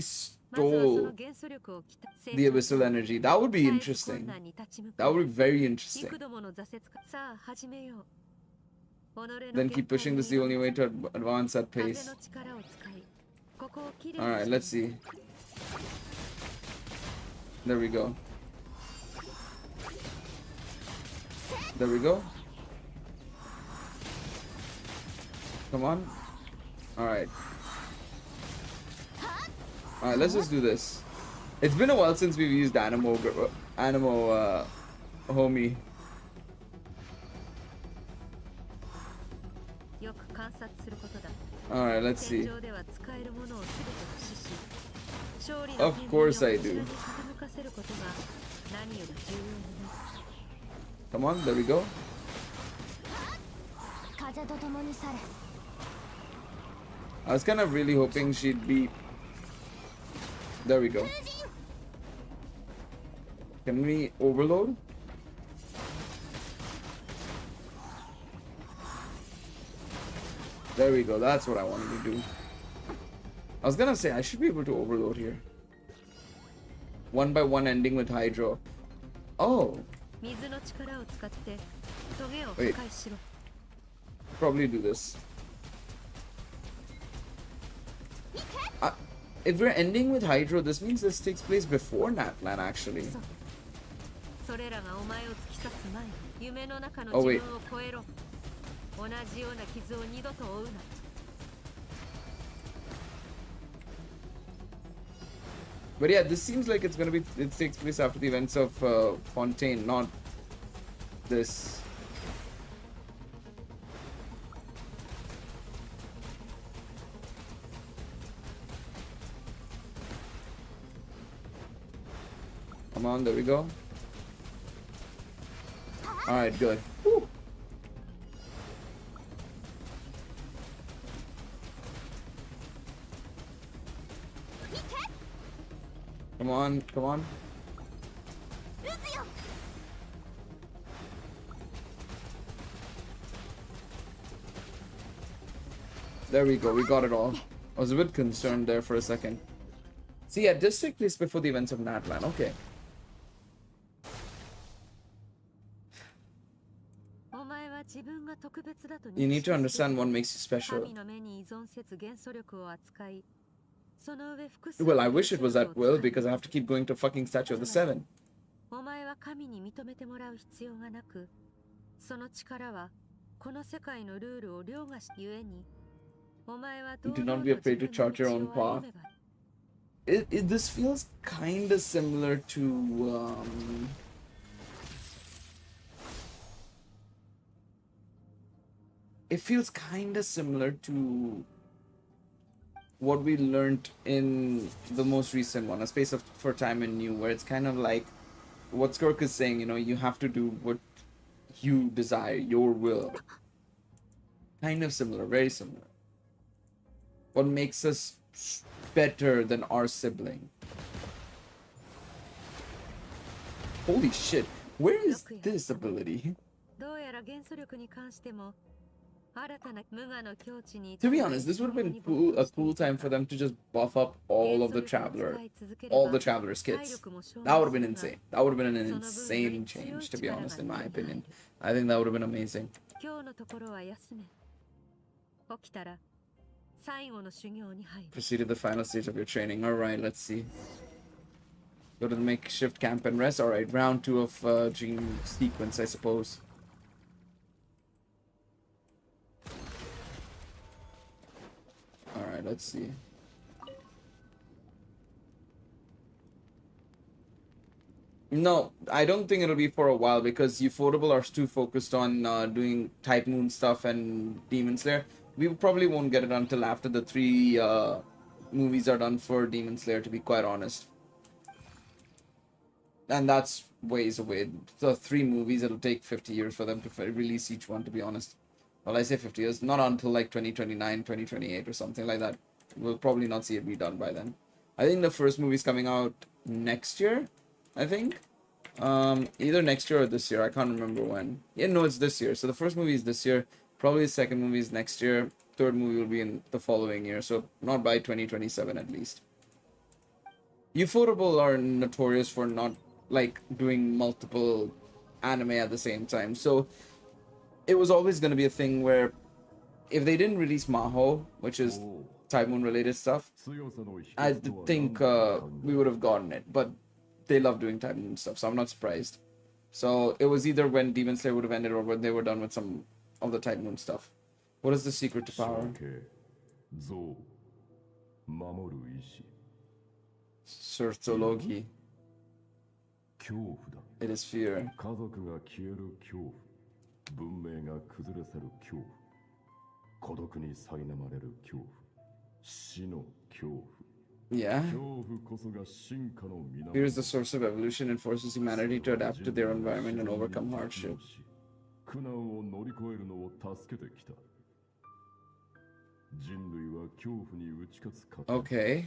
まずはその stole 原素力を鍛え the abyssal energy. That would be 絶えず interesting. 困難に立ち向 That か would い be very 幾 interesting. 度もの挫折かさあ始めよう。己の Then keep pushing. This is the only way to advance at 風 pace. の力を使いここをきれい Alright, に let's see. There we go. There we go. Come on. Alright. Alright, let's just do this. It's been a while since we've used Animo homie. よく観察することだ。 Alright, let's 戦 see. 場では使えるものを全て駆使し勝利の Of course I do. 天秤をこちらに傾かせることが何より重要になる。 Come on, there we go. 風と共に去れ。 I was kind of really hoping she'd be. There we go. Can we overload? There we go. That's what I wanted to do. I was gonna say I should be able to overload here. One by one, ending with Hydro. Oh, 水の力を使ってトゲを破壊しろ。 probably do this. If we're ending with Hydro, this means this takes place before Natlan, actually. それらがお前を突き刺す前に夢の中の Oh, 自 wait. 分を超えろ。同じような傷を二度と負うな。 But yeah, this seems like it's gonna be. It takes place after the events of Fontaine, not this. Come on, there we go. Alright, good. Woo. Come on, come on. There we go, we got it all. I was a bit concerned there for a second. See, yeah, this took place before the events of Natlan. Okay. お前は自分が特別だと You need to 認識する understand what makes you special. 神の目に依存せず元素力を扱い、その上複数 Well, の I wish it was 元 at 素力 will を使い because I have to keep going to fucking Statue of the Seven. お前は神に認めてもらう必要がなく、その力はこの世界のルールを凌駕しゆえに、お前は Do not be afraid to chart your own path. This feels kind of similar to it feels kind of similar to what we learned in the most recent one, A Space for Time and New, where it's kind of like what Skirk is saying, you know, you have to do what you desire, your will. Kind of similar, very similar. What makes us better than our sibling? Holy shit, where is this ability? どうやら元素力に関しても新たな無我の境地に To be honest, this would have been a cool time for them to just buff up all of the Traveler's kits. That would have been insane. That would have been an insane change, to be honest, in my opinion. I think that would have been amazing. 今日のところは休め。起きたら最後の修行に入る。 Proceed to the final stage of your training. Alright, let's see. Go to the makeshift camp and rest. Alright, round 2 of dream sequence, I suppose. Alright, let's see. No, I don't think it'll be for a while because Ufotable are too focused on doing Type Moon stuff and Demon Slayer. We probably won't get it until after the 3 movies are done for Demon Slayer, to be quite honest. And that's ways away. The 3 movies, it'll take 50 years for them to release each one, to be honest. Well, I say 50 years, not until like 2029, 2028 or something like that. We'll probably not see it be done by then. I think the first movie's coming out next year, I think. Either next year or this year, I can't remember when. Yeah, no, it's this year. So the first movie is this year. Probably the second movie is next year. third movie will be in the following year, so not by 2027 at least. Ufotable are notorious for not like doing multiple anime at the same time, so it was always going to be a thing where if they didn't release Maho, which is Type Moon related stuff, I think we would have gotten it, but they love doing Type Moon stuff, so I'm not surprised. So it was either when Demon Slayer would have ended or when they were done with some of the Type Moon stuff. What is the secret to power? Surtologi. It is fear. Yeah. Fear is the source of evolution and forces humanity to adapt to their environment and overcome hardship. Okay.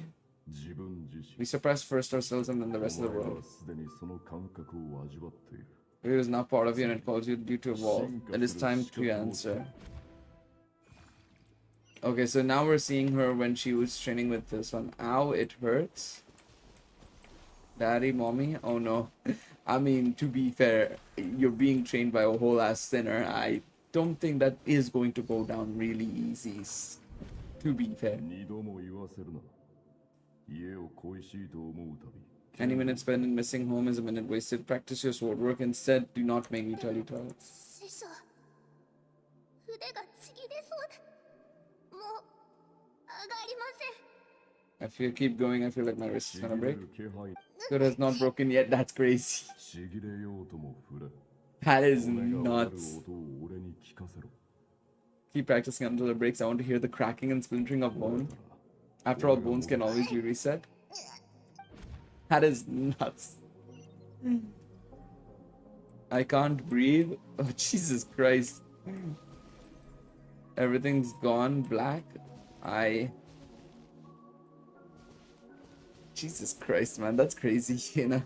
We suppress first ourselves and then the rest of the world. Fear is now part of you and it calls you to evolve. It is time to answer. Okay, so now we're seeing her when she was training with this one. Ow, it hurts. Daddy, mommy? Oh no. I mean, to be fair, you're being trained by a whole ass sinner. I don't think that is going to go down really easy. To be fair. Any minute spent in missing home is a minute wasted. Practice your sword work instead. Do not make me tell you twice. If you keep going, I feel like my wrist is gonna break. It has not broken yet. That's crazy. That is nuts. Keep practicing until it breaks. I want to hear the cracking and splintering of bone. After all, bones can always be reset. That is nuts. I can't breathe. Oh, Jesus Christ. Everything's gone black. Jesus Christ, man. That's crazy, you know.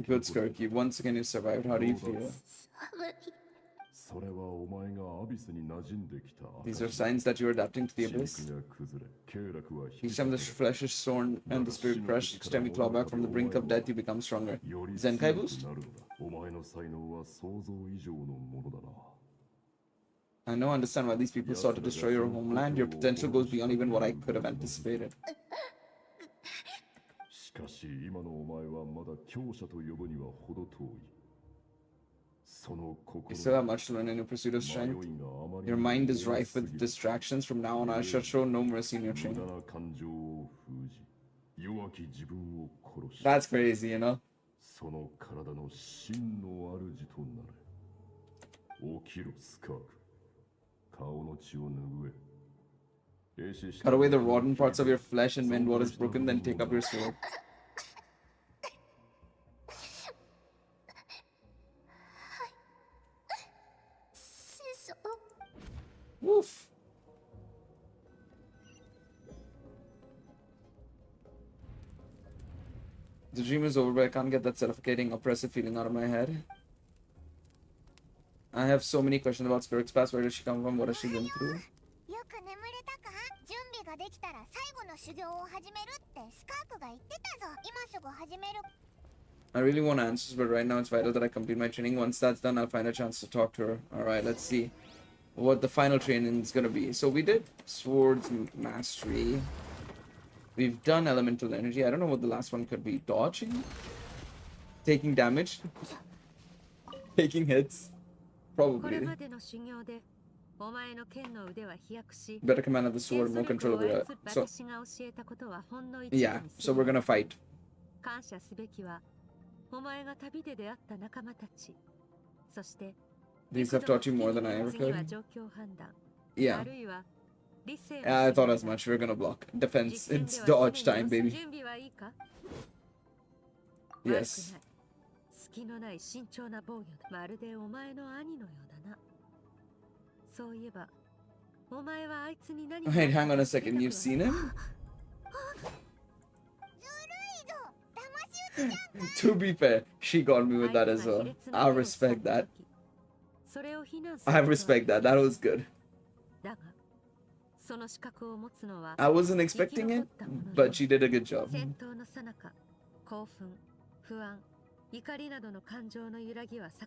Good, Skirk. Once again, you survived. How do you feel? These are signs that you're adapting to the abyss. Each time the flesh is torn and the spirit crushed, each time you claw back from the brink of death, you become stronger. Zenkai boost? I now understand why these people sought to destroy your homeland. Your potential goes beyond even what I could have anticipated. You still have much to learn in your pursuit of strength. Your mind is rife with distractions. From now on, I shall show no mercy in your training. That's crazy, you know? Cut away the rotten parts of your flesh and mend what is broken, then take up your sword. Woof. The dream is over, but I can't get that suffocating, oppressive feeling out of my head. I have so many questions about SKIRK'S past. Where does she come from? What has she been through? I really want answers, but right now it's vital that I complete my training. Once that's done, I'll find a chance to talk to her. Alright, let's see what the final training is going to be. So we did Swords Mastery. We've done Elemental Energy. I don't know what the last one could be. Dodging? Taking damage? Taking hits? Probably. Better command of the sword, more control over it. So, yeah, so we're gonna fight. These have taught you more than I ever could. Yeah. I thought as much. We're gonna block. Defense. It's dodge time, baby. Yes. Wait, hang on a second. You've seen him? To be fair, she got me with that as well. I respect that. I respect that. That was good. I wasn't expecting it, but she did a good job.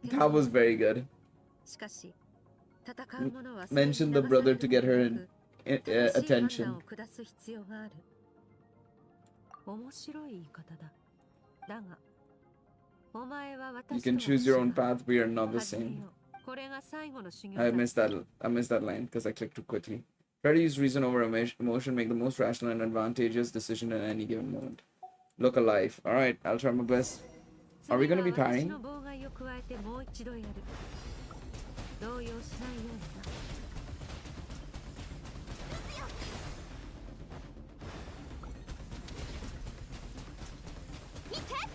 That was very good. Mention the brother to get her attention. You can choose your own path, we are not the same. I missed that line because I clicked too quickly. Try to use reason over emotion, make the most rational and advantageous decision at any given moment. Look alive. Alright, I'll try my best. Are we gonna be parrying?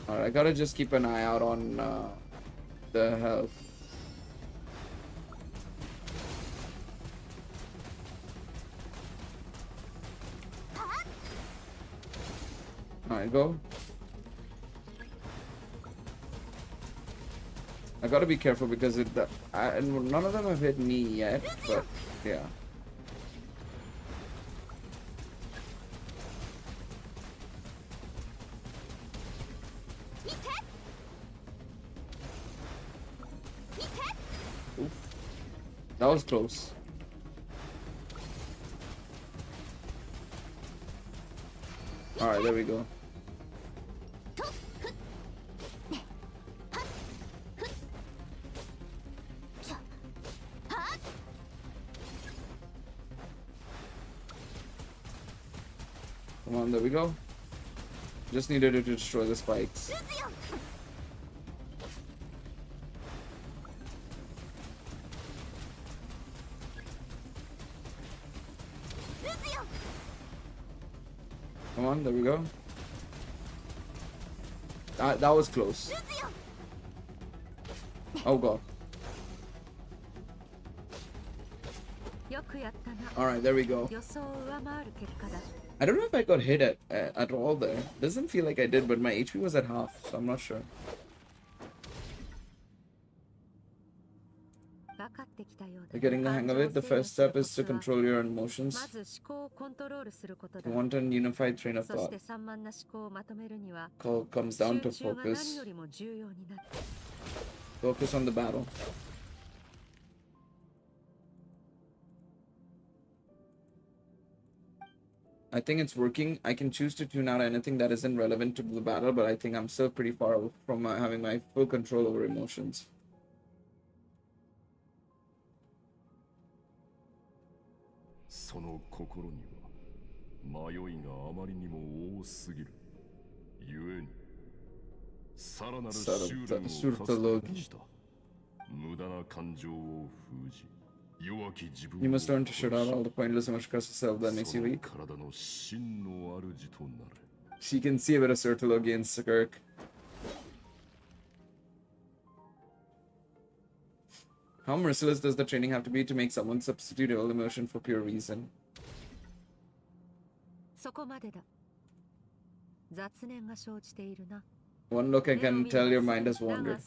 Alright, I gotta just keep an eye out on the health. Alright, go. I gotta be careful because none of them have hit me yet, but yeah. Oof. That was close. Alright, there we go. Come on, there we go. Just needed to destroy the spikes. Come on, there we go. That was close. Oh god. Alright, there we go. I don't know if I got hit at all there. Doesn't feel like I did, but my HP was at half, so I'm not sure. You're getting the hang of it. The first step is to control your emotions. You want a unified train of thought. Comes down to focus. Focus on the battle. I think it's working. I can choose to tune out anything that isn't relevant to the battle, but I think I'm still pretty far from having my full control over emotions. You must learn to shut out all the pointless emotions across yourself that makes you weak. She can see a bit of Surtology in Skirk. How merciless does the training have to be to make someone substitute all emotion for pure reason? One look I can tell your mind has wandered.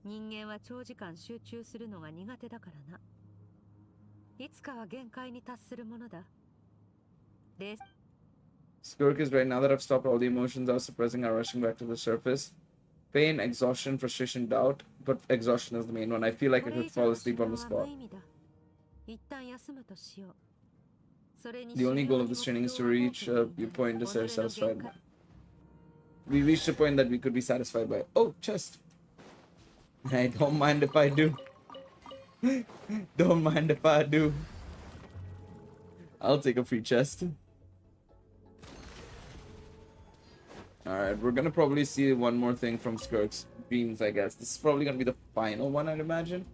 人間は長時間集中するのが苦手だからな。いつかは限界に達するものだ。Skirk is right now that I've stopped all the emotions I was suppressing are rushing back to the surface. Pain, exhaustion, frustration, doubt, but exhaustion is the main one. I feel like I could fall asleep on the spot. The only goal of this training is to reach a point to stay satisfied. We reached a point that we could be satisfied by. Oh, chest! I don't mind if I do. Don't mind if I do. I'll take a free chest. Alright, we're gonna probably see one more thing from SKIRK'S dreams, I guess. This is probably gonna be the final one, I'd imagine.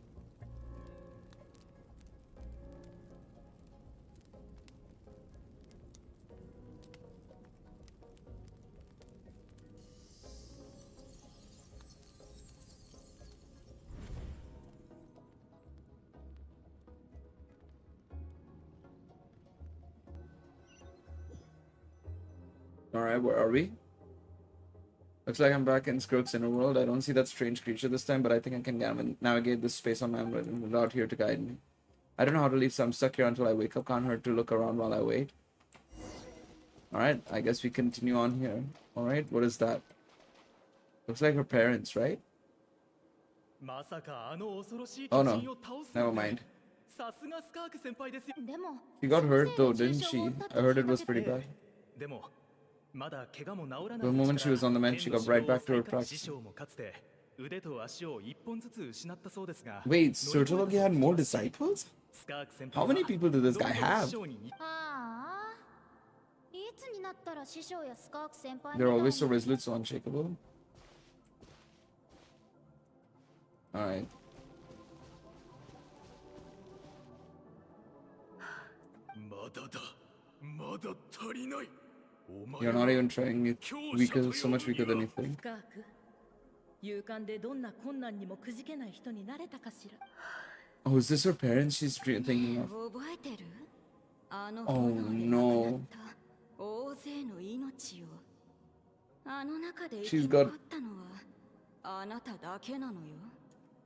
Alright, where are we? Looks like I'm back in SKIRK'S inner world. I don't see that strange creature this time, but I think I can navigate this space on my own and without here to guide me. I don't know how to leave, so I'm stuck here until I wake up. Can't hurt to look around while I wait. Alright, I guess we continue on here. Alright, what is that? Looks like her parents, right? Oh no, never mind. さすがスカーク先輩ですよ。でも She got hurt though, didn't she? I heard it was pretty bad. でもまだ怪我も治らない The moment she was on the mend, she got right back to her 師 practice. 匠もかつて腕と足を一本ずつ失ったそうですが Wait, Surtologi had more disciples? スカーク先輩 How は many people did this guy どんどん have? 師匠に似ああいつになったら師匠やスカーク先輩 They're always so resolute, so unshakable. Alright. まだだ。まだ足りない。お前 You're not even trying. You're weaker, so much weaker than you ス think. カーク、勇敢でどんな困難にもくじけない人になれたかしら。 Oh, is this her parents she's thinking of? 覚えてる？あの Oh 炎で no. 亡くなった大勢の命をあの中で生 She's き got- 残ったのはあなただけなのよ。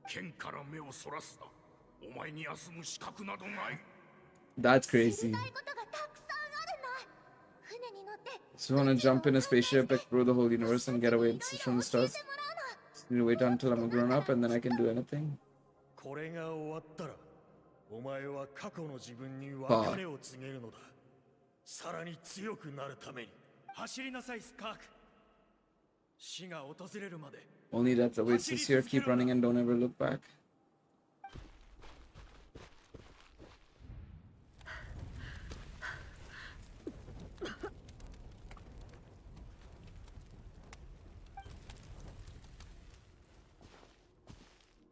剣から目をそらすな。お前に休む資格などない。 That's 知り crazy. たいことがたくさんあるな船に乗って So you wanna jump in a spaceship, explore the whole universe, and get away from the stars? Just need to wait until I'm a grown up and then I can do anything. これが終わったら、お前は過去の自分に別れを告げるのだ。さらに強くなるために。走りなさいスカーク。死が訪れるまで。 Only death awaits us here. Keep running and don't ever look back.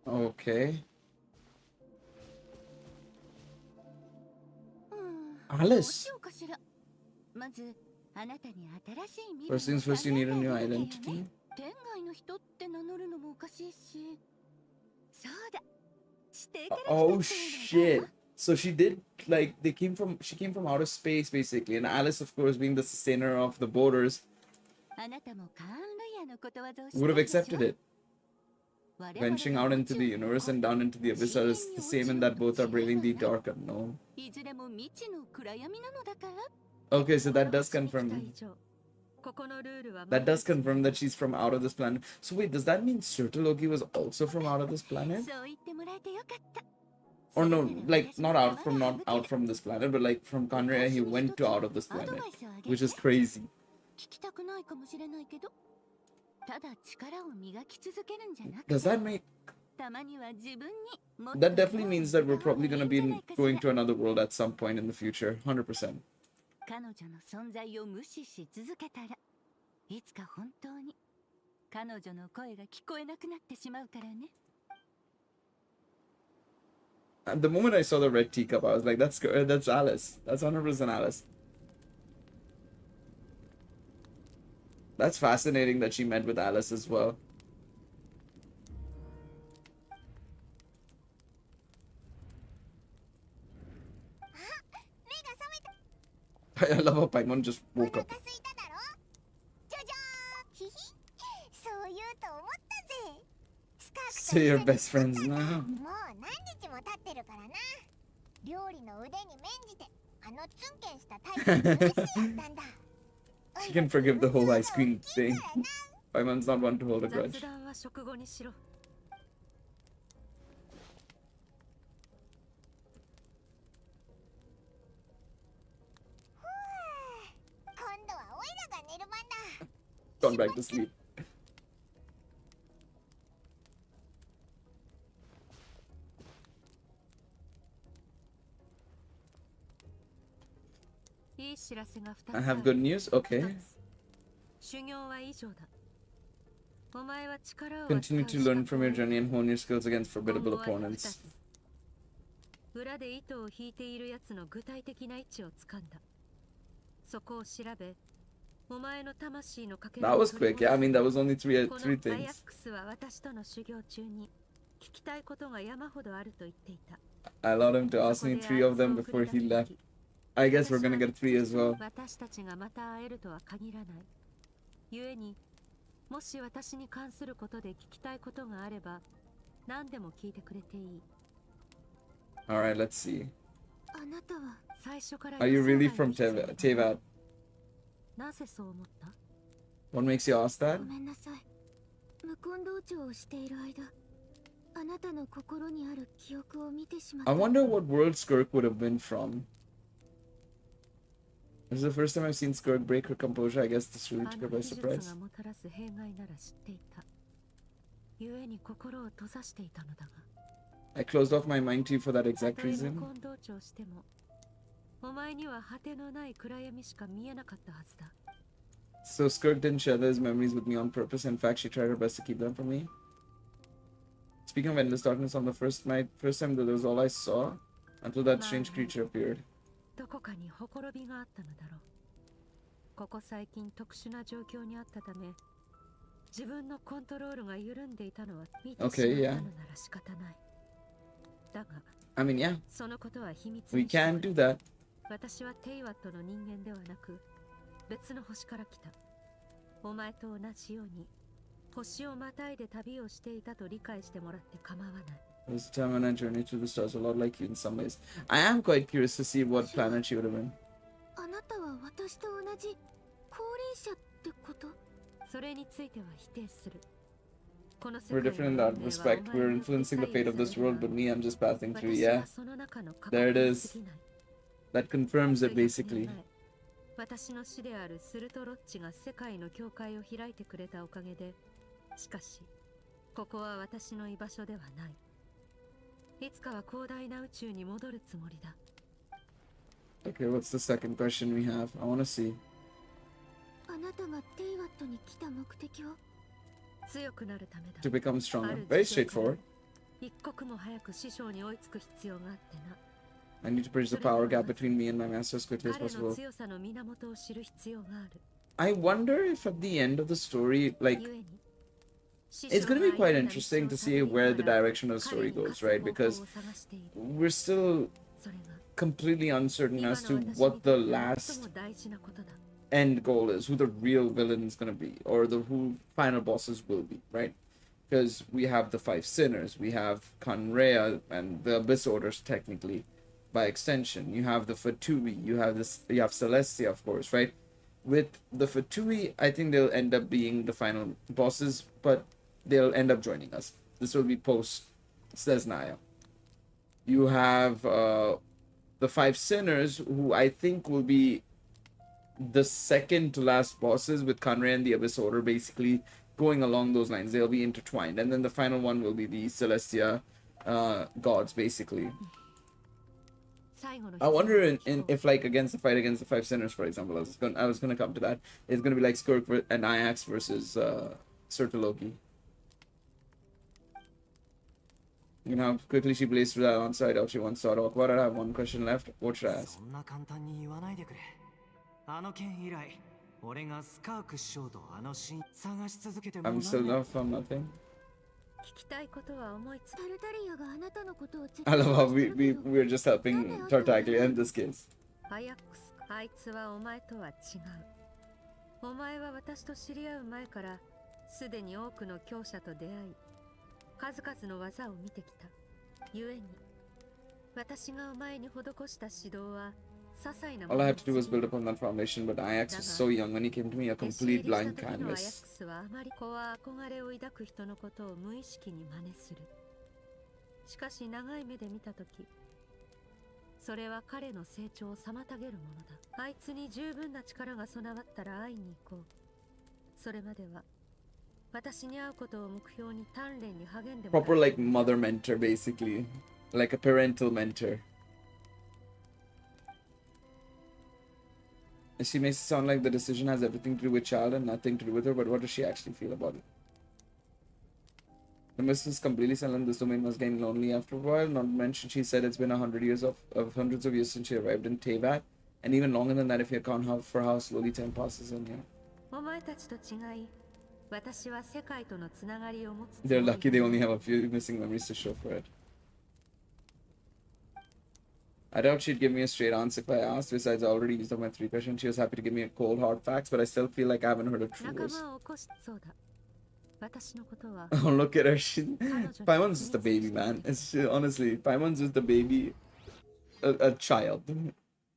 Okay. どう Alice. しようかしらまずあなたに新しい身 First things first, you need a new identity. 天外の人って名乗るのもおかしいしそうだ指定から来た人 Oh なの shit. So she did like she came from outer space basically, and Alice, of course, being the sustainer of the borders, あなたもカーン・ルイヤのことわざを知って would る have でしょ accepted it. Venturing out into the universe and down into the abyss are the same in that both are braving the dark unknown. いずれも未知の暗闇なのだから Okay, so that does 私に来た confirm. 以上ここのルールは That does confirm that she's from out of this planet. So wait, does that mean Surtologi was also from out of this planet? そう言ってもらえてよかった Or no, like not out from this planet, but like from Conraya he went to out of this planet, which is crazy. 聞きたくないかもしれないけどただ力を磨き続けるんじゃなく Does that make たまには自分にもっと that definitely means that we're probably gonna be going to another world at some point in the future, 100%. 彼女の存在を無視し続けたらいつか本当に彼女の声が聞こえなくなってしまうからね And the moment I saw the red teacup, I was like, that's Alice. That's 100% Alice. That's fascinating that she met with Alice as well. I love how Paimon just お woke 腹 up. 空いただろじゃじゃーんひひそう言うと思ったぜスカークと Say you're 一緒に best friends now. もう何日も経ってるからな料理の腕に免じてあのツンケンしたタイプに許してやったんだ She can forgive the whole ice cream thing. Paimon's not one to hold a 雑 grudge. 談は食後にしろ 今度はオイラが寝る番だ Gone back to sleep. いい知らせが2つ I あ have る good news. Okay. 修行は以上だお前は力を Continue to learn from your journey and hone your skills against formidable 今後は二 opponents. つ裏で糸を引いているやつの具体的な位置をつかんだそこを調べお前の魂のかけ That was quick. Yeah, I mean, that was only three この three アヤッ things. クスは私との修行中に聞きたいことが山ほどあると言っていた I allowed him to ask me 3 of them before he left. I guess we're gonna get 3 as well. 私たちがまた会えるとは限らない故にもし私に関することで聞きたいことがあれば何でも聞いてくれていい。 Alright, let's see. あなたは最初から Are you 予想 really 外 from の必要だ Tevat? なぜそう思った？ What makes you ask that? ごめんなさい。無根道長をしている間、あなたの心にある記憶を見てしまった。 I wonder what world Skirk would have been from. This is the first time I've seen Skirk break her composure. I guess this really あ took の her by 技術 surprise. がもたらす弊害なら知っていた。故に心を閉ざしていたのだが。 I closed off my mind to you for that た exact とえ無 reason. 根道長しても、お前には果てのない暗闇しか見えなかったはずだ。 So Skirk didn't share those memories with me on purpose. In fact, she tried her best to keep them from me. Speaking of endless darkness, on the first night, first time that was all I saw until that strange creature appeared. どこかにほころびがあったのだろう。ここ最近特殊な状況にあったため、自分のコントロールが緩んでいたのは見てしまった Okay, の yeah. なら仕方ない。だが、 I mean, yeah, そのことは秘密 we にしてお can る。 do that. 私はテイワットの人間ではなく、別の星から来た。お前と同じように、星をまたいで旅をしていたと理解してもらって構わない。 It was a time when I journeyed through the stars, a lot like you in some ways. I am quite curious to see what planet she would have been. あなたは私と同じ降臨者ってこと？それについては否定する。 We're different in that respect. We're influencing the fate of this world, but me, I'm just passing through. Yeah, there it is. That confirms it basically. 私の師であるスルトロッチが世界の境界を開いてくれたおかげで、しかしここは私の居場所ではない。いつかは広大な宇宙に戻るつもりだ。 Okay, what's the second question we have? I want to see. あなたがテイワットに来た目的は？強くなるためだ。 To become stronger. Very straightforward. 一刻も早く師匠に追いつく必要があってな。 I need to bridge the power gap between me and my master as quickly as 彼の possible. 強さの源を知る必要がある。 I wonder if at the end of the story, like, 故に it's going to be quite interesting to see where the direction of the story goes, right? Because we're still それが completely uncertain 今の as to 私に what とって the 最 last も大事なことだ。 end goal is, who the real villain is going to be, or the who final bosses will be, right? Because we have the five sinners, we have Conrea and the Abyss Orders technically, by extension. You have the Fatui, you have Celestia, of course, right? With the Fatui, I think they'll end up being the final bosses, but they'll end up joining us. This will be post Slesnaya. You have the five sinners, who I think will be the second to last bosses, with Conrea and the Abyss Order basically going along those lines. They'll be intertwined, and then the final one will be the Celestia gods basically. I wonder if, like, against the fight against the five sinners, for example, I was gonna come to that. It's gonna be like Skirk and Ajax versus Sertologi. You know how quickly she blazed through that onside out she once saw. Talk about it. I have one question left. What should I ask? そんな簡単に言わないでくれ。あの件以来、俺がスカーク師匠とあのシーン探し続けても I'm still not from nothing. 聞きたいことは思いつタルタリアがあなたのことを I love how we're just helping Tartaglia in this case. アヤックス、あいつはお前とは違う。お前は私と知り合う前からすでに多くの強者と出会い、数々の技を見てきた。故に私がお前に施した指導は些細なも All の I に had to do was build upon that foundation, but Ajax was so young when he came to me, a complete blank 弟子入りした時のアヤック canvas. スはあまり子は憧れを抱く人のことを無意識に真似する。しかし長い目で見たとき、それは彼の成長を妨げるものだ。あいつに十分な力が備わったら会いに行こう。それまでは私に会うことを目標に鍛錬に励んでもらう。 Proper, like, mother mentor, basically. Like a parental mentor. She makes it sound like the decision has everything to do with child and nothing to do with her, but what does she actually feel about it? The mistress completely silent. This domain was getting lonely after a while. Not to mention, she said it's been 100 years of hundreds of years since she arrived in Tevat, and even longer than that if you account how slowly time passes in here. お前たちと違い、私は世界とのつながりを持つ。 They're lucky they only have a few missing memories to show for it. I doubt she'd give me a straight answer if I asked. Besides, I already used up my 3 questions. She was happy to give me a cold hard facts, but I still feel like I haven't heard of 仲 truths. 間を起こしそうだ。私のことは Oh, look at her. Paimon's just a baby, man. Honestly, Paimon's just a baby. A child.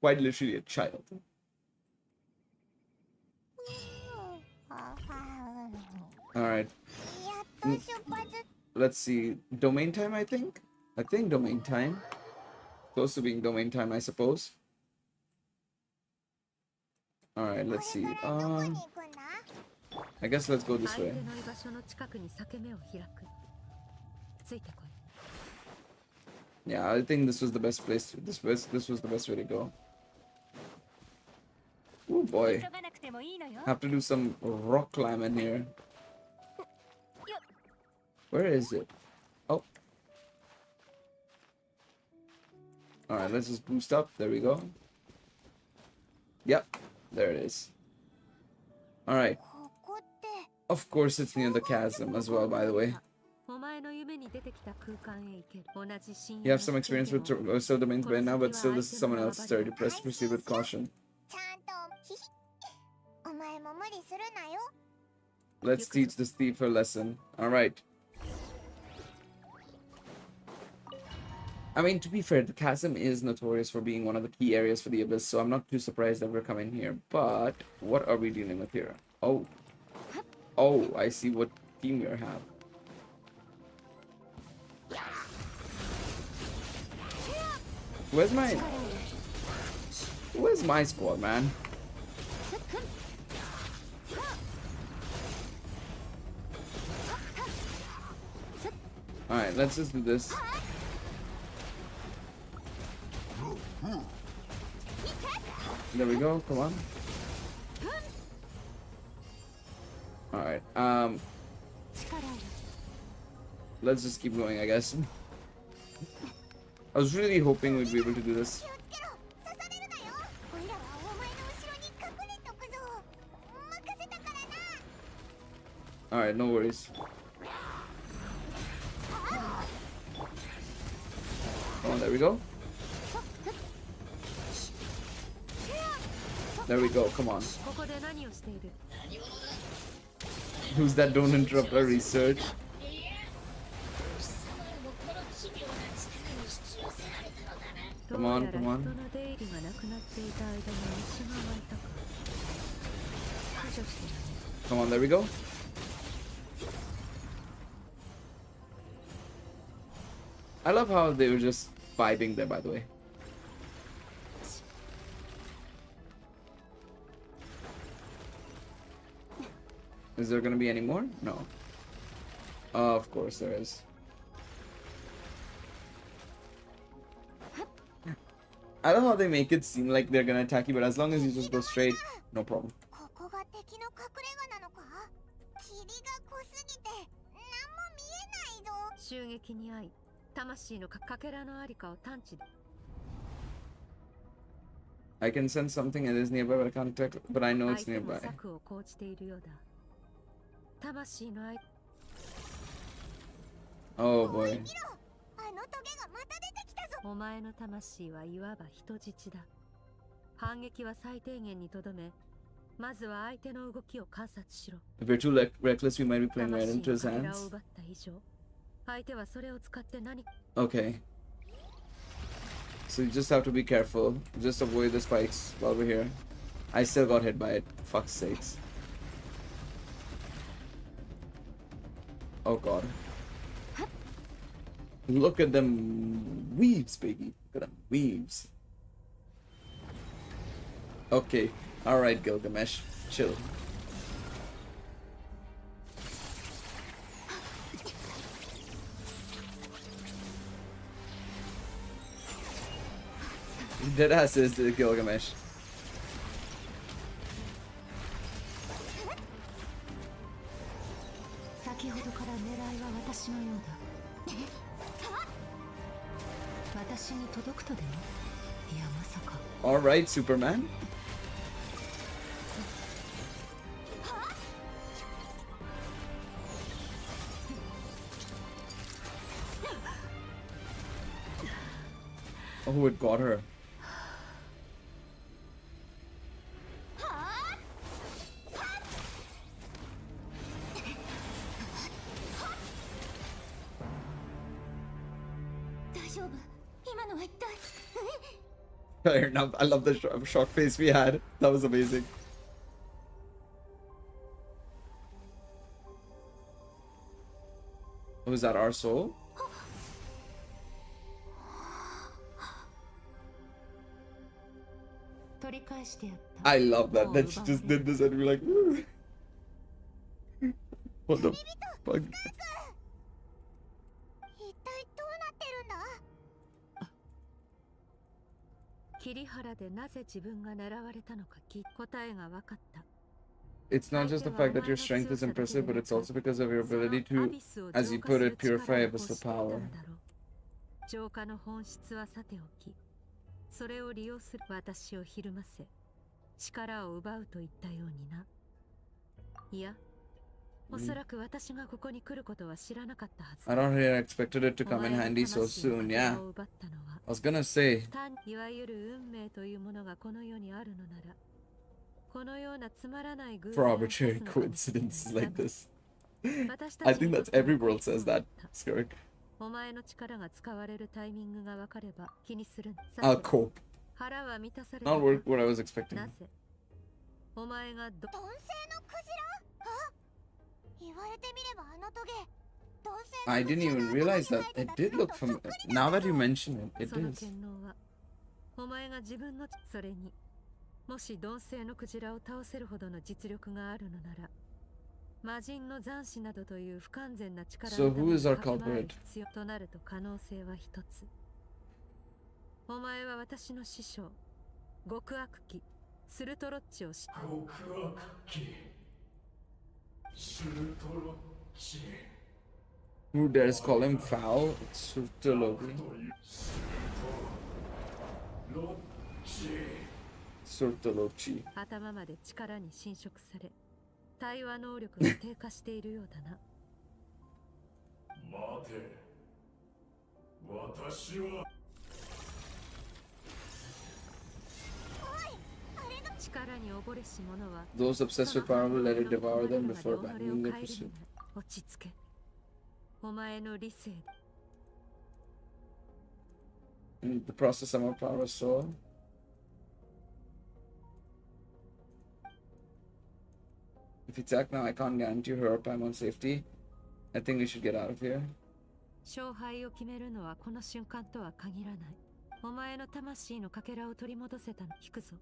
Quite literally a child. Alright. やっと出発。 Let's see. Domain time, I think? I think domain time. Close to being domain time, I suppose. Alright, let's see. これからどこに行くんだ？ I guess let's go this 相手 way. の居場所の近くに裂け目を開く。ついてこい。 Yeah, I think this was the best place. This was the best way to go. Oh boy. 急がなくてもいいのよ。 Have to do some rock climbing here. Where is it? Oh. Alright, let's just boost up. There we go. Yep, there it is. Alright. ここって Of course, it's near the chasm as well, by the way. お前の夢に出てきた空間へ行ける。同じ深 You have some experience with still domains by now, but still this is someone else's territory. Proceed with caution. ちゃんとヒヒお前も無理するなよ。 Let's teach this thief a lesson. Alright. I mean, to be fair, the chasm is notorious for being one of the key areas for the abyss, so I'm not too surprised that we're coming here. But what are we dealing with here? Oh. Oh, I see what team we have. Where's my squad, man? Alright, let's just do this. There we go, come on. Alright, let's just keep going, I guess. I was really hoping we'd be able to do this. 気をつけろ。刺されるなよ。おいらはお前の後ろに隠れとくぞ。任せたからな。 Alright, no worries. Oh, there we go. There we go, come on. ここで何をしている？ Who's that? Don't interrupt our research. Come on, come on. 人の出入りがなくなっていた間に虫が湧いたか。駆除してるね。 Come on, there we go. I love how they were just vibing there, by the way. Is there gonna be any more? No. Of course there is. I love how they make it seem like they're gonna attack you, but as long as you just go straight, no problem. ここが敵の隠れ家なのか？霧が濃すぎて何も見えないぞ。襲撃に遭い、魂のかけらのありかを探知。 I can sense something and it is nearby, but I can't detect. But I know it's 相手も nearby. 策を講じているようだ。魂の愛。 Oh boy. 見ろ。あのトゲがまた出てきたぞ。お前の魂はいわば人質だ。反撃は最低限にとどめ、まずは相手の動きを観察しろ。 If we're too reckless, we might be playing right 魂 into の his かけらを hands. 奪った以上、相手はそれを使って何か。 Okay. So you just have to be careful. Just avoid the spikes while we're here. I still got hit by it. Fuck's sakes. Oh god. Look at them weaves, baby. Look at them weaves. Okay. Alright, Gilgamesh. Chill. Deadass is the Gilgamesh. 先ほどから狙いは私のようだ。私に届くとでも？いやまさか。 Alright, Superman. Oh, it got her. Fair enough. I love the shock face we had. That was amazing. Was that our soul? I love that. That she just did this and we're like, "Woo." What the fuck? 一体どうなってるんだ？桐原でなぜ自分が狙われたのか答えが分かった。 It's not just the fact that your strength is impressive, but it's also because of your ability to, as you put it, purify abyssal power. 浄化の本質はさておき、それを利用する私をひるませ、力を奪うといったようにな。いや、おそらく私がここに来ることは知らなかったはず。I don't really expected it to come in handy so soon, yeah. I was gonna say. いわゆる運命というものがこの世にあるのなら、このようなつまらない偶然 For arbitrary coincidences like this. I think that's every world says that, Skirk. お前の力が使われるタイミングが分かれば気にする。 I'll cope. 腹は満たされ Not what I was expecting. なぜお前が鈍性のクジラ？あ？言われてみればあのトゲ。 I didn't even realize that. It did look familiar. Now that you mention it, it その is. 権能はお前が自分のそれにもし鈍性のクジラを倒せるほどの実力があるのなら魔人の残死などという不完全な力 So who is our culprit? 必要となると可能性は一つ。お前は私の師匠極悪鬼スルトロッチを知っている。極悪鬼スルトロッチ Who dares call him foul? It's Surtologi. ロッチ Surtologi. 頭まで力に侵食され対話能力が低下しているようだな。待て私は力に溺れし者は Those obsessed with power will let it devour them before abandoning their pursuit. 落ち着け。お前の理性で In the process, some of power soul. If you attack now, I can't guarantee her or Paimon safety. I think we should get out of here. 勝敗を決めるのはこの瞬間とは限らない。お前の魂のかけらを取り戻せたの。引くぞ。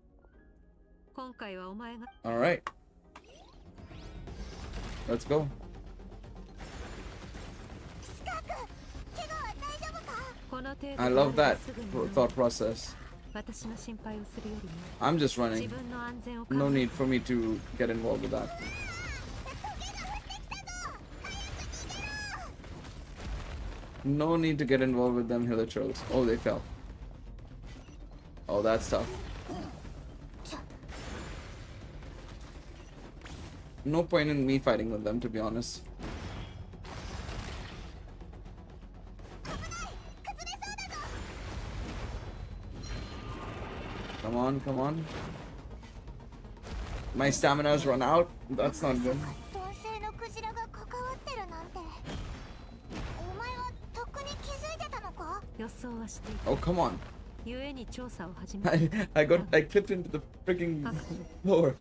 今回はお前が Alright. Let's go. スカーク、怪我は大丈夫か？この程度 I love that すぐに thought process. 私の心配をするよりも I'm just 自 running. 分の安全を No 考え need for me to get involved with that. No need to get involved with them hilichurls. Oh, they fell. Oh, that's tough. No point in me fighting with them, to be honest. Come on, come on. My stamina's run out. That's not good. 鈍性のクジラが関わってるなんて。お前はとっくに気づいてたのか？予想はしていた。 Oh, come on. 故に調査を始め I clipped into the freaking floor.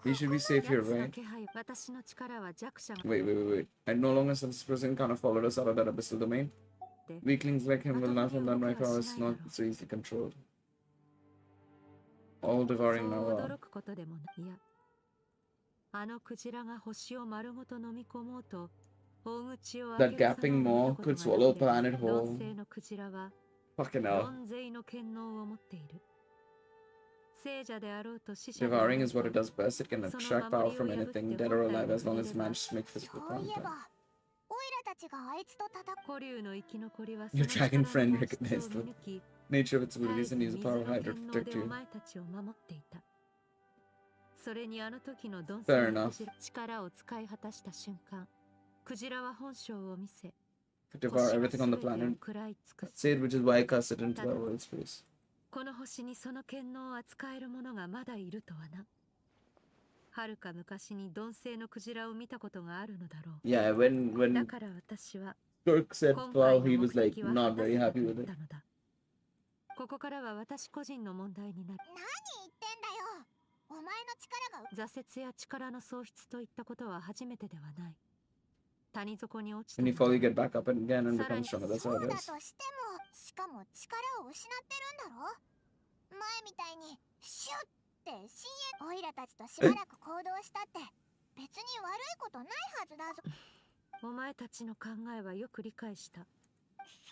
We should be safe here, 奴の right? 気配私の力は弱者が Wait. I no longer sense this person kind of followed us out of that abyssal domain. Weaklings like him will not from that my power is not so easily controlled. All そう devouring now. 驚くことでもない。いや、あのクジラが星を丸ごと飲み込もうと大口を That gaping maw could swallow a planet whole. 鈍性のクジラは Fucking hell. 四勢の権能を持っている。聖者であろうと死者 Devouring is what it does best. It can extract power from anything, dead or alive, as long as it manages to make そ physical ういえ contact. ば、オイラたちがあいつと戦う。古竜の生き残りは Your dragon その friend 力の本質を recognized 見抜き Nature of its abilities and use the 水 power の of Hydra to 権能 protect でお you. 前たちを守っていた。それにあの時の鈍 Fair 性の enough. クジラ力を使い果たした瞬間、クジラは本性を見せ、 Could devour 星の everything on the 全てを planet. 食らい尽くす。 Say it, which is why I cast it into the world space. この星にその権能を扱える者がまだいるとはな。はるか昔に鈍性のクジラを見たことがあるのだろう。 Yeah, when だから私は Skirk said 今 how 回 he の目 was like 的は not 果た very せな happy くな with っ it. たのだ。ここからは私個人の問題になる。何言ってんだよ。お前の力が挫折や力の喪失といったことは初めてではない。谷底に落ちた When you のだ fall, you get back up again and さら become に stronger. That's そ how う it だ is. としても、しかも力を失ってるんだろ。前みたいにシュッって深淵オイラたちとしばらく行動したって別に悪いことないはずだぞ。お前たちの考えはよく理解した。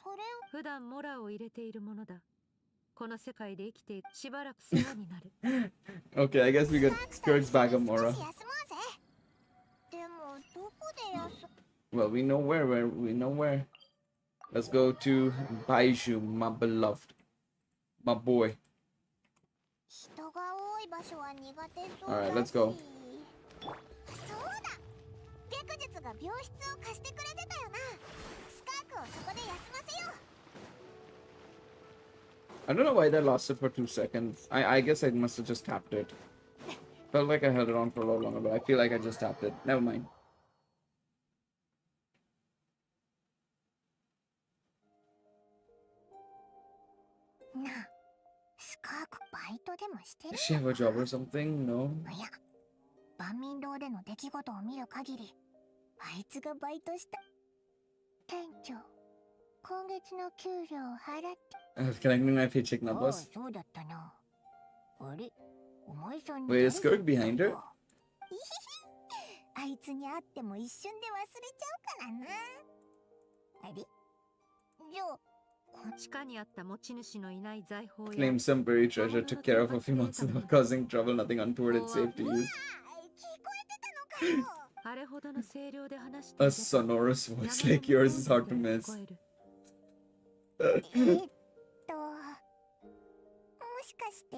それを普段モラを入れているものだ。この世界で生きているしばらく世話になる。 Okay, I guess we got Skirk's back up, 少 Mora. し休もうぜ。でもどこで休 Well, we know where. We know where. Let's go to Baiju, my beloved, my boy. 人が多い場所は苦手そう Alright, だ let's し。 go. そうだ。逆術が病室を貸してくれてたよな。スカークをそこで休ませよう。 I don't know why that lasted for 2 seconds. I guess I must have just tapped it. Felt like I held it on for a lot longer, but I feel like I just tapped it. Never mind. なあ、スカークバイトでもしてる Does she have a job or something? No. いや、万民堂での出来事を見る限り、あいつがバイトした。店長、今月の給料を払って。 Connecting my paycheck ああ、 numbers. そうだったな。あれ、お前さんに Wait, is 誰 Skirk behind her? あいつに会っても一瞬で忘れちゃうからな。あれ、じゃあ、地下にあった持ち主のいない財宝や Claimed some buried treasure, took care of a few months without causing trouble, nothing untoward, it's safe to use. 聞こえてたのかよ。あれほどの声量で話してい A れば sonorous voice like yours is hard to miss. 聞こえる。もしかして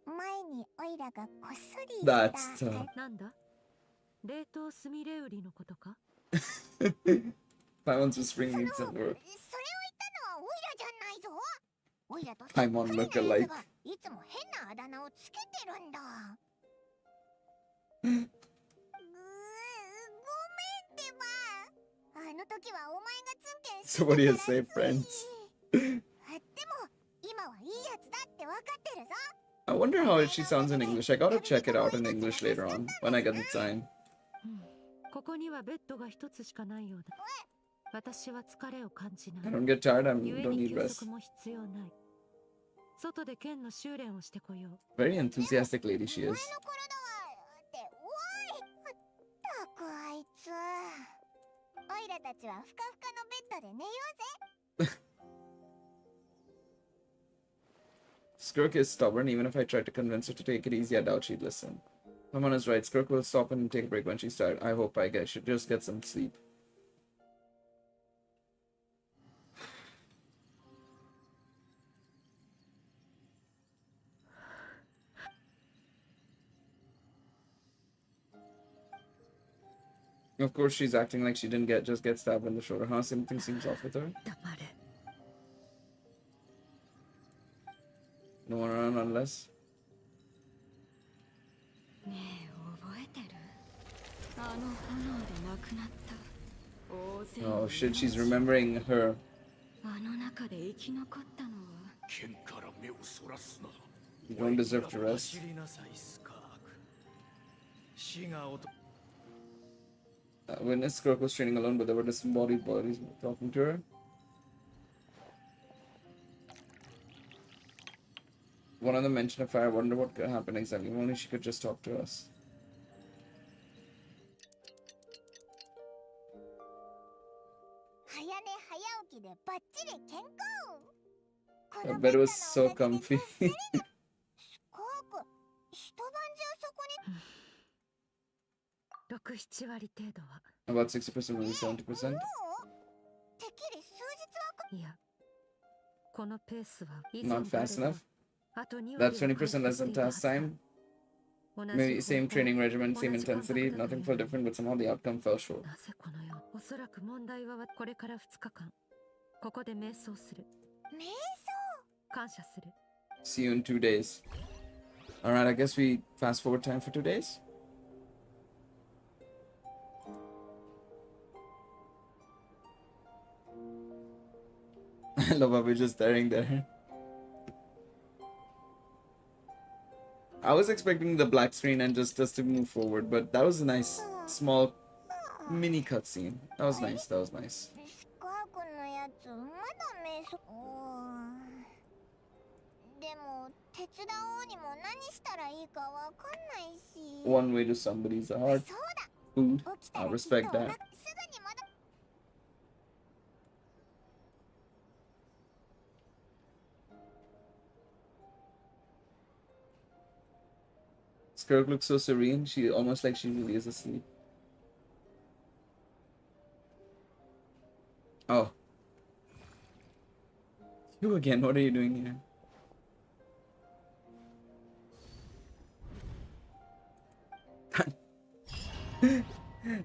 前にオイラがこっそり言った That's tough. なんだ、冷凍スミレウリのことか。 Paimon was spring needs some work. それを言ったのはオイラじゃないぞ。オイラと Paimon look alike. いつも変なあだ名をつけてるんだ。ごめんってば。あの時はお前がツンケンして So what do you say, friends? でも今はいいやつだって分かってるぞ。 I wonder how she sounds in English. I gotta check it out in English later on when I get the time. ここにはベッドが一つしかないようだ。私は疲れを感じな I い。 don't get tired, I 故 don't に need 休 rest. 息も必要ない。外で剣の修練をしてこよう。 Very enthusiastic lady she お is. 前の体はっておい。ったくあいつ。オイラたちはふかふかのベッドで寝ようぜ。 Skirk is stubborn, even if I tried to convince her to take it easy, I doubt she'd listen. Paimon is right, Skirk will stop and take a break when she's tired. I hope I should just get some sleep. Of course, she's acting like she didn't just get stabbed in the shoulder, huh? Something seems off with her. 黙れ。 No one around unless. ねえ、覚えてる？あの炎で亡くなった大勢の Oh shit, she's remembering her. あの中で生き残ったのは剣から目をそらすな。 You don't deserve to rest. 走りなさい、スカーク。死が音 Witness Skirk was training alone, but there were disembodied bodies talking to her. One of them mentioned a fire. I wonder what could happen exactly. If only she could just talk to us. 早寝早起きでバッチリ健康。 I bet it was so comfy. スカーク、一晩中そこに。 6、7割程度は。 About 60%, maybe 70%. もうてっきり数日はいや、このペースは以 Not fast であれ enough. ばあと2割 That's は 20% less than task time. 同じ Maybe same 方法 training regimen, same 同じ感覚 intensity. だと Nothing いう felt different, but somehow the outcome fell short. なぜこのよう。おそらく問題はこれから2日間ここで瞑想する。瞑想。感謝する。See you in 2 days. Alright, I guess we fast forward time for 2 days. I love how we're just staring there. I was expecting the black screen and just us to move forward, but that was a nice, small, mini cutscene. That was nice, that was nice. スカークのやつまだ瞑想。でも手伝おうにも何したらいいかわかんないし。One way to somebody's heart. そうだ。 Food. 起きた I らきっと respect お腹 that. すぐに戻る。Skirk looks so serene. She almost like she really is asleep. Oh. You again, what are you doing here?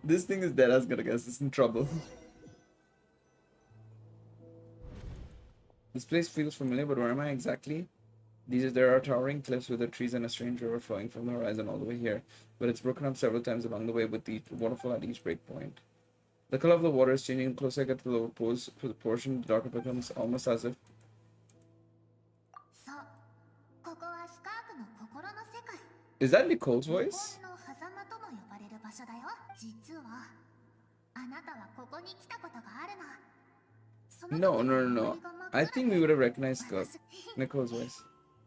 This thing is dead, I was gonna guess. It's in trouble. This place feels familiar, but where am I exactly? There are towering cliffs with the trees and a strange river flowing from the horizon all the way here, but it's broken up several times along the way with each waterfall at each breakpoint. The color of the water is changing. The closer I get to the lower portion, the darker it becomes, almost as if... そう。ここはスカークの心の世界。 Is that Nicole's voice? 日本の狭間とも呼ばれる場所だよ。実はあなたはここに来たことがあるの。その時 No, no, no, no. I think we would have recognized Nicole's voice.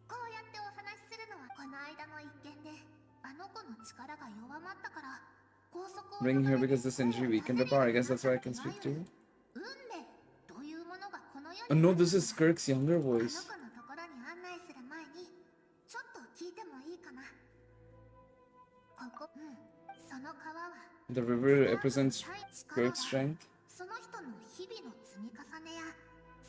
こうやってお話しするのはこの間の一件であの子の力が弱まったから高速を Bring here because this injury weakened her power. I guess that's why I can speak to you. 運命というものがこの世 Oh に no, this is Skirk's younger あの voice. 子のところに案内する前にちょっと聞いてもいいかな。ここ、その川は The river represents Skirk's strength. その人の日々の積み重ねや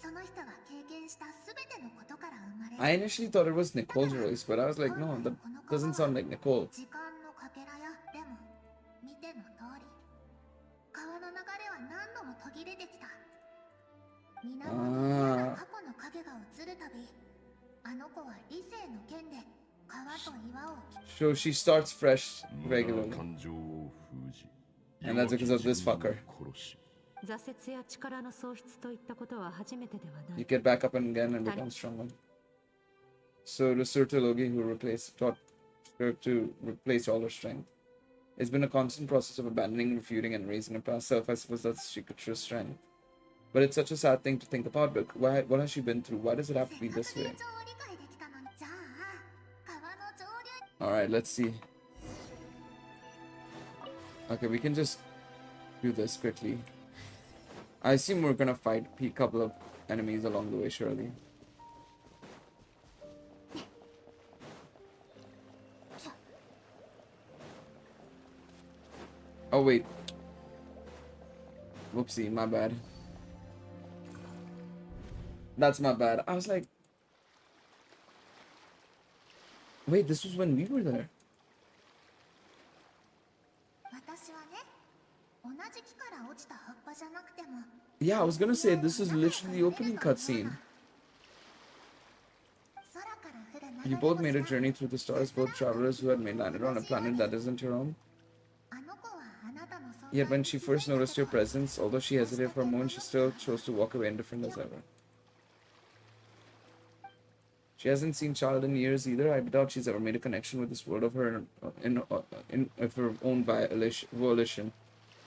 その人が経験したすべてのことから生まれ I initially thought it was Nicole's voice, but I was like, no, that doesn't sound like Nicole. 時間のかけらやでも見ての通り川の流れは何度も途切れてきた。水面に嫌な過去の影が映るたびあの子は理性の剣で川と岩を So she starts fresh regularly. And that's because of this fucker. 挫折や力の喪失といったことは初めてではな You い。 get back up and again and become stronger. So the Surtologi who taught Skirk to replace all her strength. It's been a constant process of abandoning, refuting, and raising her past self. I suppose that's she could true strength. But it's such a sad thing to think about. But why? What has she been through? Why does it have to be this way? 状を理解できたのにじゃあ川の上流 All right, let's see. Okay, we can just do this quickly. I assume we're gonna fight a couple of enemies along the way, surely. Oh wait. Whoopsie, my bad. That's my bad. I was like, wait, this was when we were there. 私はね同じ木から落ちた葉っぱじゃなくても Yeah, I was gonna say this is literally the opening cutscene. 空から降る流 You れ both 星 made a が journey through the stars, both travelers who had landed on a planet that isn't your own. あの子はあなたの存 Yet 在 when に she 気づい first たけ noticed your ど presence, although she hesitated for a moment, she still chose to walk away indifferent as ever. She hasn't seen Child in years either. I doubt she's ever made a connection with this world of her of her own volition.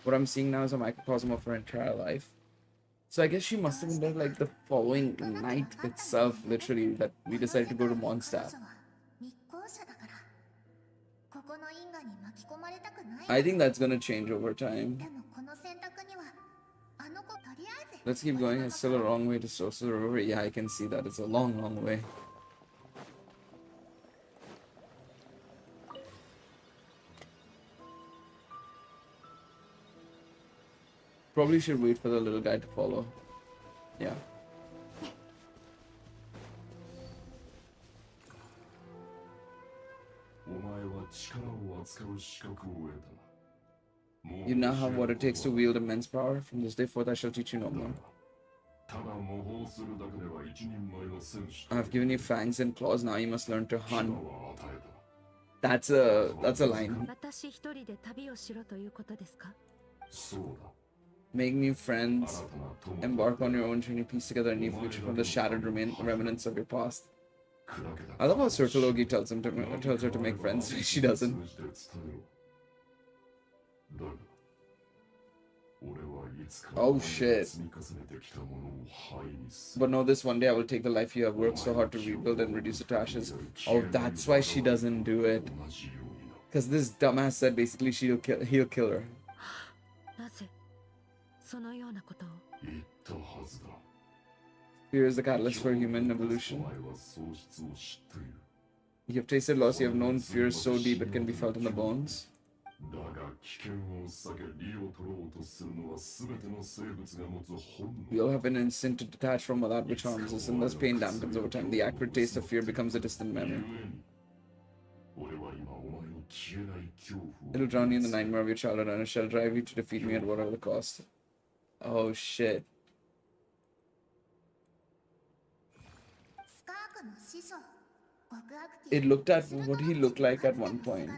What I'm seeing now is a microcosm of her entire life. So I guess she must have been there like the following night itself, literally, that we decided to go to Mondstadt. 彼女は密航者だからここの因果に巻き込まれたくない I think that's gonna change over time. でもこの選択にはあの子とりあえず Let's keep going. It's still a long way to source the river. Yeah, I can see that. It's a long, long way. Probably should wait for the little guy to follow. Yeah. You now have what it takes to wield immense power. From this day forth, I shall teach you no more. I've given you fangs and claws, now you must learn to hunt. That's a line. 私一人で旅をしろということですか？ Make new friends, embark on your own journey, piece together a new future from the shattered remnants of your past. I love how Sertologi tells her to make friends, she doesn't. Oh shit. But no, this one day I will take the life you have worked so hard to rebuild and reduce it to ashes. Oh, that's why she doesn't do it. Because this dumbass said basically he'll kill her. なぜそのようなことを？ Fear is the catalyst for human evolution. You have tasted loss, you have known fear so deep it can be felt in the bones. We all have an instinct to detach from that which harms us, and thus pain dampens over time. The acrid taste of fear becomes a distant memory. It'll drown you in the nightmare of your childhood, and it shall drive you to defeat me at whatever the cost. Oh shit. It looked at what he looked like at one point.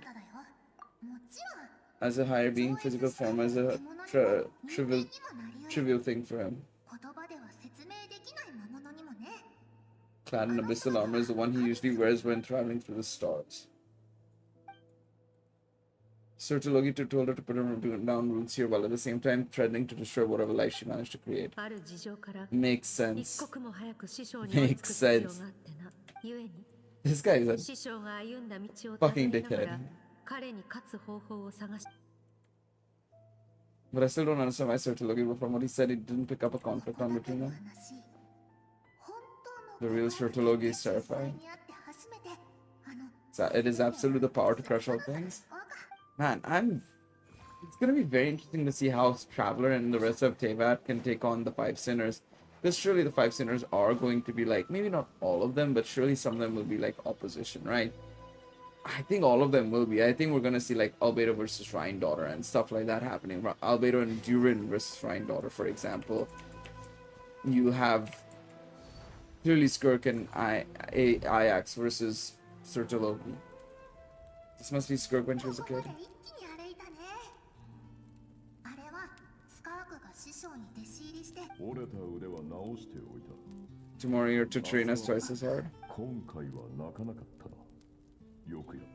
As a higher being, physical form as a trivial thing for him. Clad in abyssal armor is the one he usually wears when traveling through the stars. Sertologi told her to put down roots here while at the same time threatening to destroy whatever life she managed to create. Makes sense. Makes sense. This guy is a fucking dickhead. But I still don't understand why Sertologi, but from what he said, he didn't pick up a conflict on between them. The real Sertologi is terrifying. It is absolutely the power to crush all things. Man, it's gonna be very interesting to see how Traveler and the rest of Tevat can take on the Five Sinners. Because surely the Five Sinners are going to be like, maybe not all of them, but surely some of them will be like opposition, right? I think all of them will be. I think we're gonna see like Albedo versus Rhine Daughter and stuff like that happening. Albedo and Durin versus Rhine Daughter, for example. You have clearly Skirk and Ajax versus Sertologi. This must be Skirk when she was a kid. Tomorrow you're to train us twice as hard.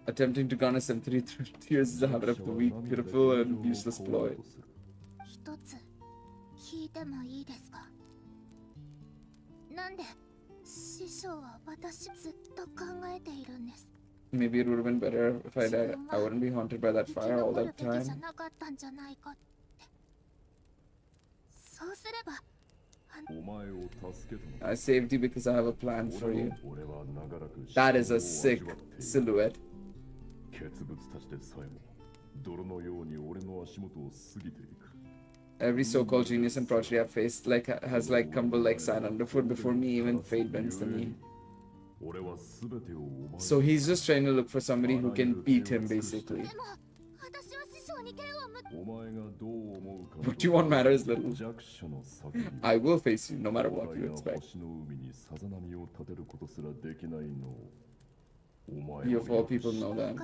Attempting to garner sympathy through tears is a habit of the weak, pitiful, and useless ploy. Maybe it would have been better if I died. I wouldn't be haunted by that fire all that time. I saved you because I have a plan for you. That is a sick silhouette. Every so-called genius and prodigy I've faced has crumbled like sand underfoot before me. Even fate bends the knee. So he's just trying to look for somebody who can beat him, basically. What you want matters little. I will face you no matter what you expect. You of all people know that.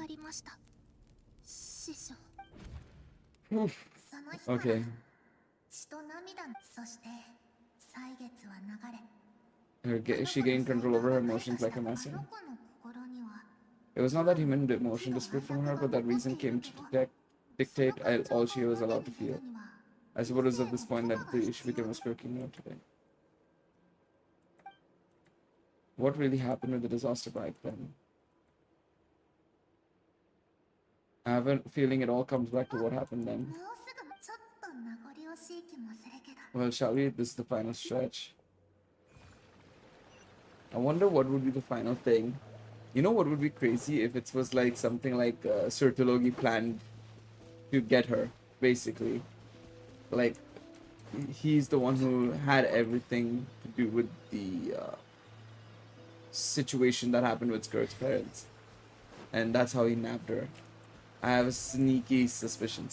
Okay. She gained control over her emotions like a master. It was not that human emotion disappeared from her, but that reason came to dictate all she was allowed to feel. I suppose it was at this point that she became a Skirking note today. What really happened with the disaster back then? I have a feeling it all comes back to what happened then. Well, shall we? This is the final stretch. I wonder what would be the final thing. You know what would be crazy if it was like something like Sertologi planned to get her, basically. Like, he's the one who had everything to do with the situation that happened with Skirk's parents. And that's how he nabbed her. I have a sneaky suspicion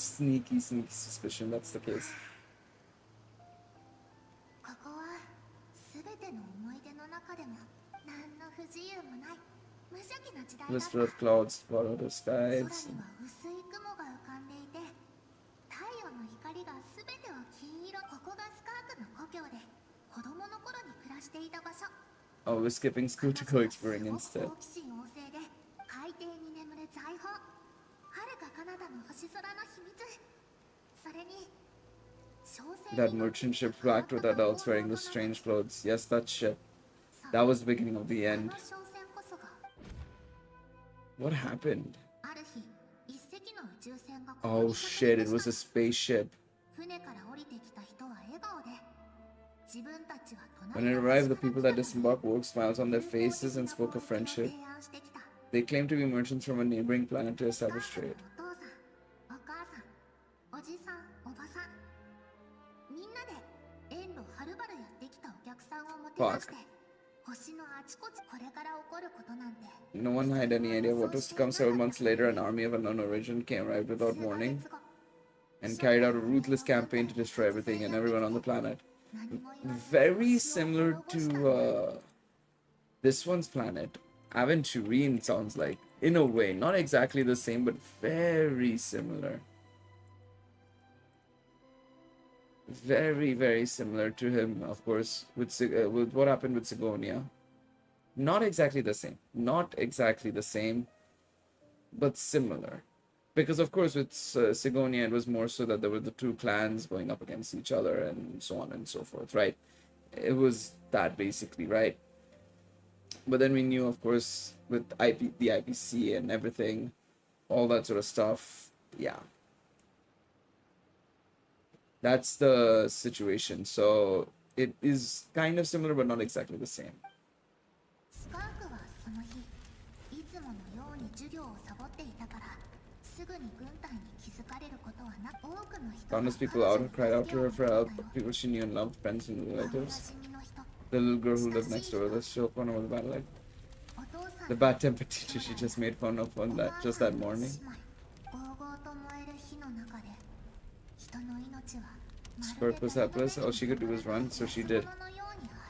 that's the case. ての思い出の中でも何の不自由もない無邪気な時代だった。 Whisper of clouds follow the 空に skies. は薄い雲が浮かんでいて、太陽の光が全てを金色。ここがスカークの故郷で子供の頃に暮らしていた場所。 Oh, we're skipping school to go exploring す instead. ごく好奇心旺盛で海底に眠る財宝、遥か彼方の星空の秘密。それに That merchant ship packed with adults wearing those strange clothes. Yes, that ship. That was the beginning of the end. What happened? Oh shit, it was a spaceship. When it arrived, the people that disembarked wore smiles on their faces and spoke of friendship. They claimed to be merchants from a neighboring planet to establish trade. Fuck. No one had any idea what was to come. Several months later, an army of unknown origin arrived without warning and carried out a ruthless campaign to destroy everything and everyone on the planet. Very similar to this one's planet. Aventurine sounds like, in a way. Not exactly the same, but very similar. Very, very similar to him, of course, with what happened with Sigonia. Not exactly the same. Not exactly the same, but similar. Because, of course, with Sigonia, it was more so that there were the two clans going up against each other and so on and so forth, right? It was that, basically, right? But then we knew, of course, with the IPC and everything, all that sort of stuff, yeah. That's the situation. So it is kind of similar, but not exactly the same. Countless people out have cried out to her for help. People she knew and loved, friends and relatives. The little girl who lived next door, the show corner of the bad life. The bad tempered teacher she just made fun of on that morning. Skirk was helpless. All she could do was run, so she did.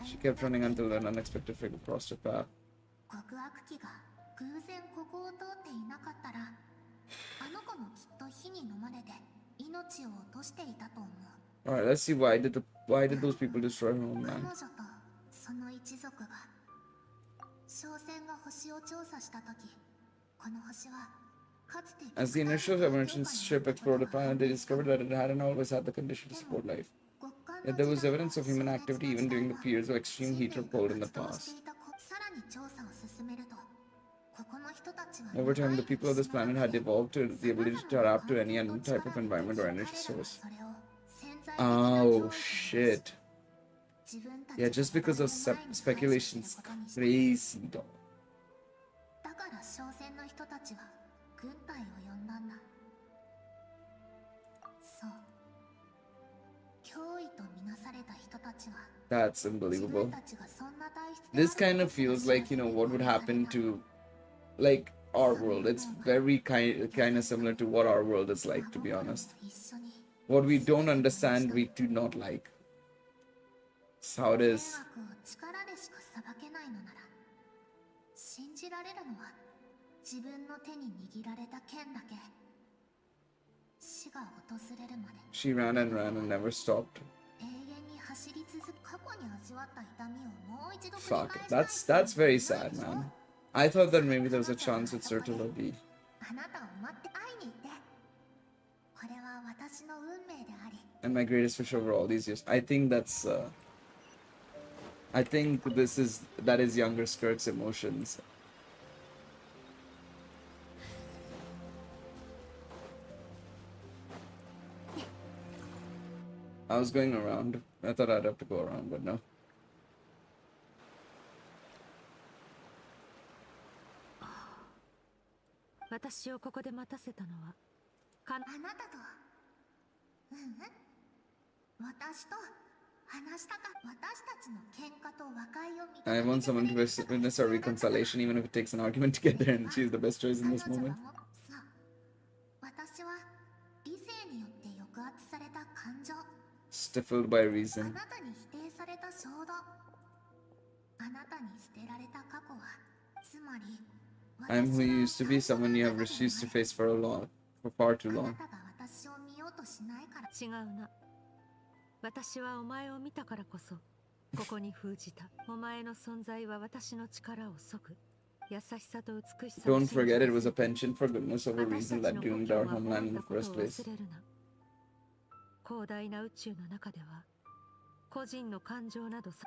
She kept running until an unexpected figure crossed her path. Alright, let's see why did those people destroy her homeland? As the initial merchant ship explored the planet, they discovered that it hadn't always had the condition to support life. Yet there was evidence of human activity even during the periods of extreme heat or cold in the past. Over time, the people of this planet had evolved to the ability to adapt to any type of environment or energy source. Oh shit. Yeah, just because of speculations, crazy dog. That's unbelievable. This kind of feels like, you know, what would happen to, like, our world. It's very kind of similar to what our world is like, to be honest. What we don't understand, we do not like. That's how it is. She ran and never stopped. Fuck, that's very sad, man. I thought that maybe there was a chance with Sir Tolobi. And my greatest wish over all these years. I think that's I think that is younger SKIRK'S emotions. I was going around. I thought I'd have to go around, but no. I want someone to witness our reconciliation, even if it takes an argument to get there, and she's the best choice in this moment. Stifled by reason. あなたに捨てられた過去は、つまり I'm who you used to be, someone you have refused to face for far too あな long. たが私を見ようとしないから。違うな。私はお前を見たからこそここに封じた。お前の存在は私の力を削ぐ。優しさと美しさを Don't forget it was a penchant for goodness of a reason that doomed our homeland in the first place. 広大な宇宙の中では個人の感情などさ、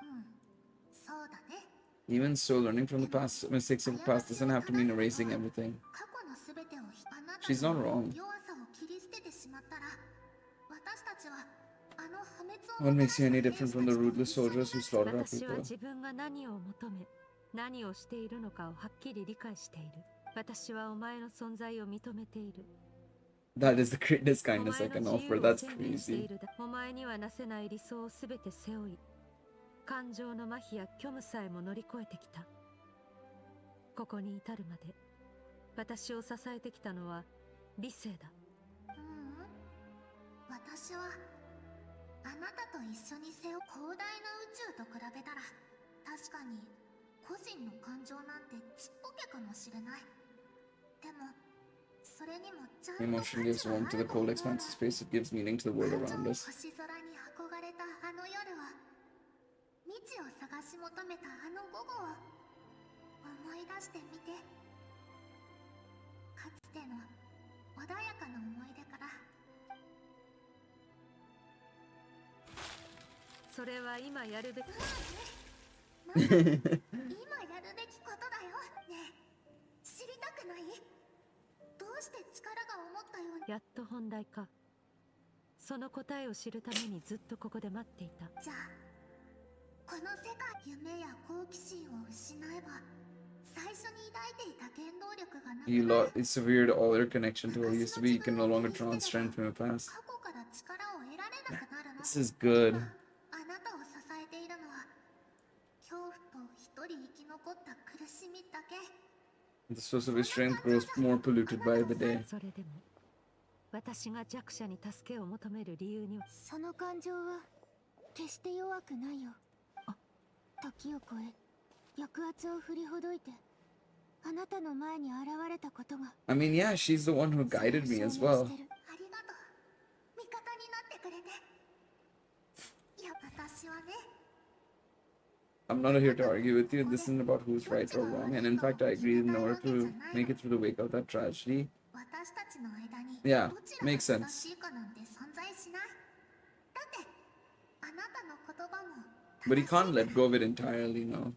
そうだね。 Even so, learning from the past mistakes of the past doesn't have to mean erasing everything. 過去のすべてをあなた She's not wrong. の弱さを切り捨ててしまったら、私たちはあの破滅を What makes you any different from the ruthless soldiers who slaughter our 私は people? 自分が何を求め何をしているのかをはっきり理解している。私はお前の存在を認めている。 That is the greatest kindness I can offer. That's crazy. お前にはなせない理想をすべて背負い、感情の麻痺や虚無さえも乗り越えてきた。ここに至るまで私を支えてきたのは理性だ。私はあなたと一緒に背負う広大な宇宙と比べたら、確かに個人の感情なんてちっぽけかもしれない。でもそれにもちゃんと Emotion gives warmth to the cold, expansive space. It gives meaning to the world around us. 星空に憧れたあの夜は、未知を探し求めたあの午後を思い出してみて。かつての穏やかな思い出から。それは今やるべき今やるべきことだよ。ねえ、知りたくない？どうして力が思ったように。やっと本題か。その答えを知るためにずっとここで待っていた。じゃあこの世界、夢や好奇心を失えば、最初に抱いていた原動力がなくなる。You severed all your connection to what used to be. You can no longer draw on strength from the past. 過去から力を得られなくなるの。 This is good. あなたを支えているのは、恐怖と一人生き残った苦しみだけ。 The source of your strength grows more polluted by the day. それでも私が弱者に助けを求める理由には、その感情は決して弱くないよ。時を超え抑圧を振りほどいて、あなたの前に現れたことが。 I mean, yeah, she's the one who guided me as well. ありがとう、味方になってくれて。いや、私はね。 I'm not here to argue with you. This isn't about who's right or wrong. And in fact, I agree in order to make it through the wake of that tragedy. 私たちの間に Yeah, どちらが makes 正 sense. しいかなんて存在しない。だってあなたの言葉も But he can't let go of it entirely, no.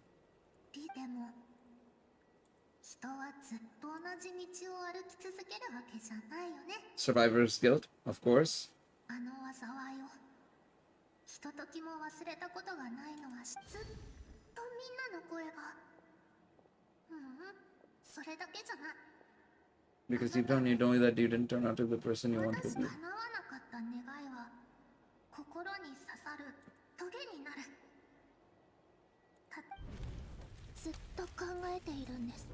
でも人はずっと同じ道を歩き続けるわけじゃないよね。 Survivor's guilt, of course. あの災いをひとときも忘れたことがないのはずっとみんなの声が。それだけじゃない。 Because deep down you know that you didn't turn out to be the person you 私 wanted to 叶 be. わなかった願いは心に刺さるトゲになる。ずっと考えているんです。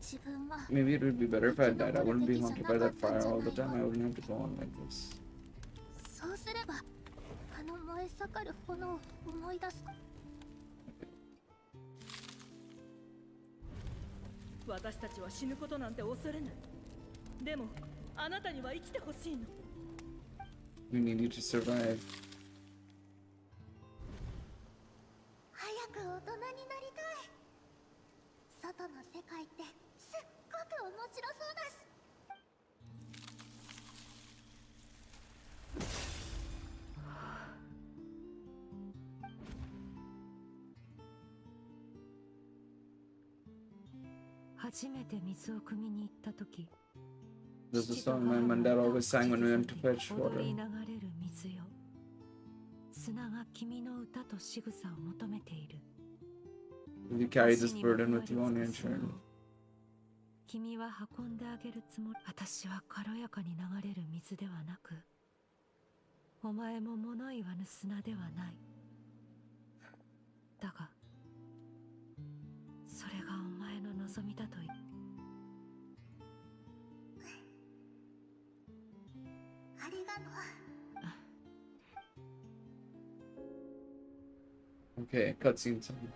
自分は Maybe it would be better if I died. I wouldn't be haunted by that fire all the time. I wouldn't have to go on like this. そうすればあの燃え盛る炎を思い出す。私たちは死ぬことなんて恐れない。でもあなたには生きてほしいの。 We need you to survive. 早く大人になりたい。外の世界ってすっごく面白そうだし。初めて水を汲みに行った時、 This is the song my mom and dad always sang when we went to fetch 踊 water. り流れる水よ、砂が君の歌と仕草を求めている。 Will you carry this burden with you on your journey? 君は運んであげるつもり。私は軽やかに流れる水ではなく、お前も物言わぬ砂ではない。だがそれがお前の望みだと言う。ありがとう。Okay, cutscene time.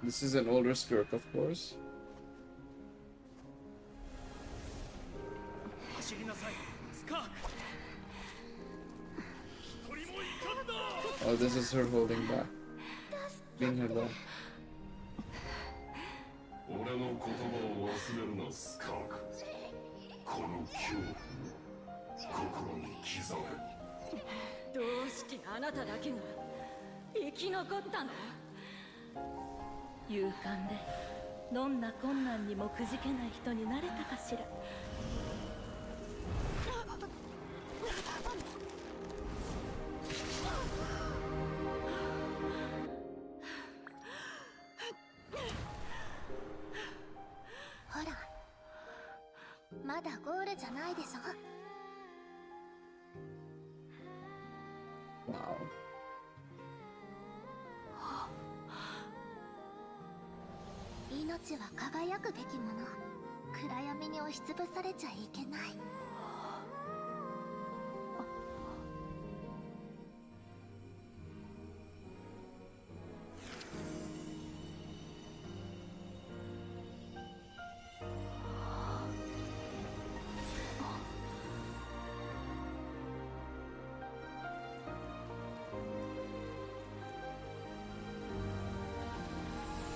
This is an older Skirk, of course. 走りなさいスカーク一人もいかんだ Oh, this is her holding back. Being her back. 俺の言葉を忘れるなスカーク。この恐怖心に刻め。どうしてあなただけが生き残ったの？勇敢でどんな困難にもくじけない人になれたかしら。ほらまだゴールじゃないでしょ。 Wow. 命は輝くべきもの。暗闇に押しつぶされちゃいけない。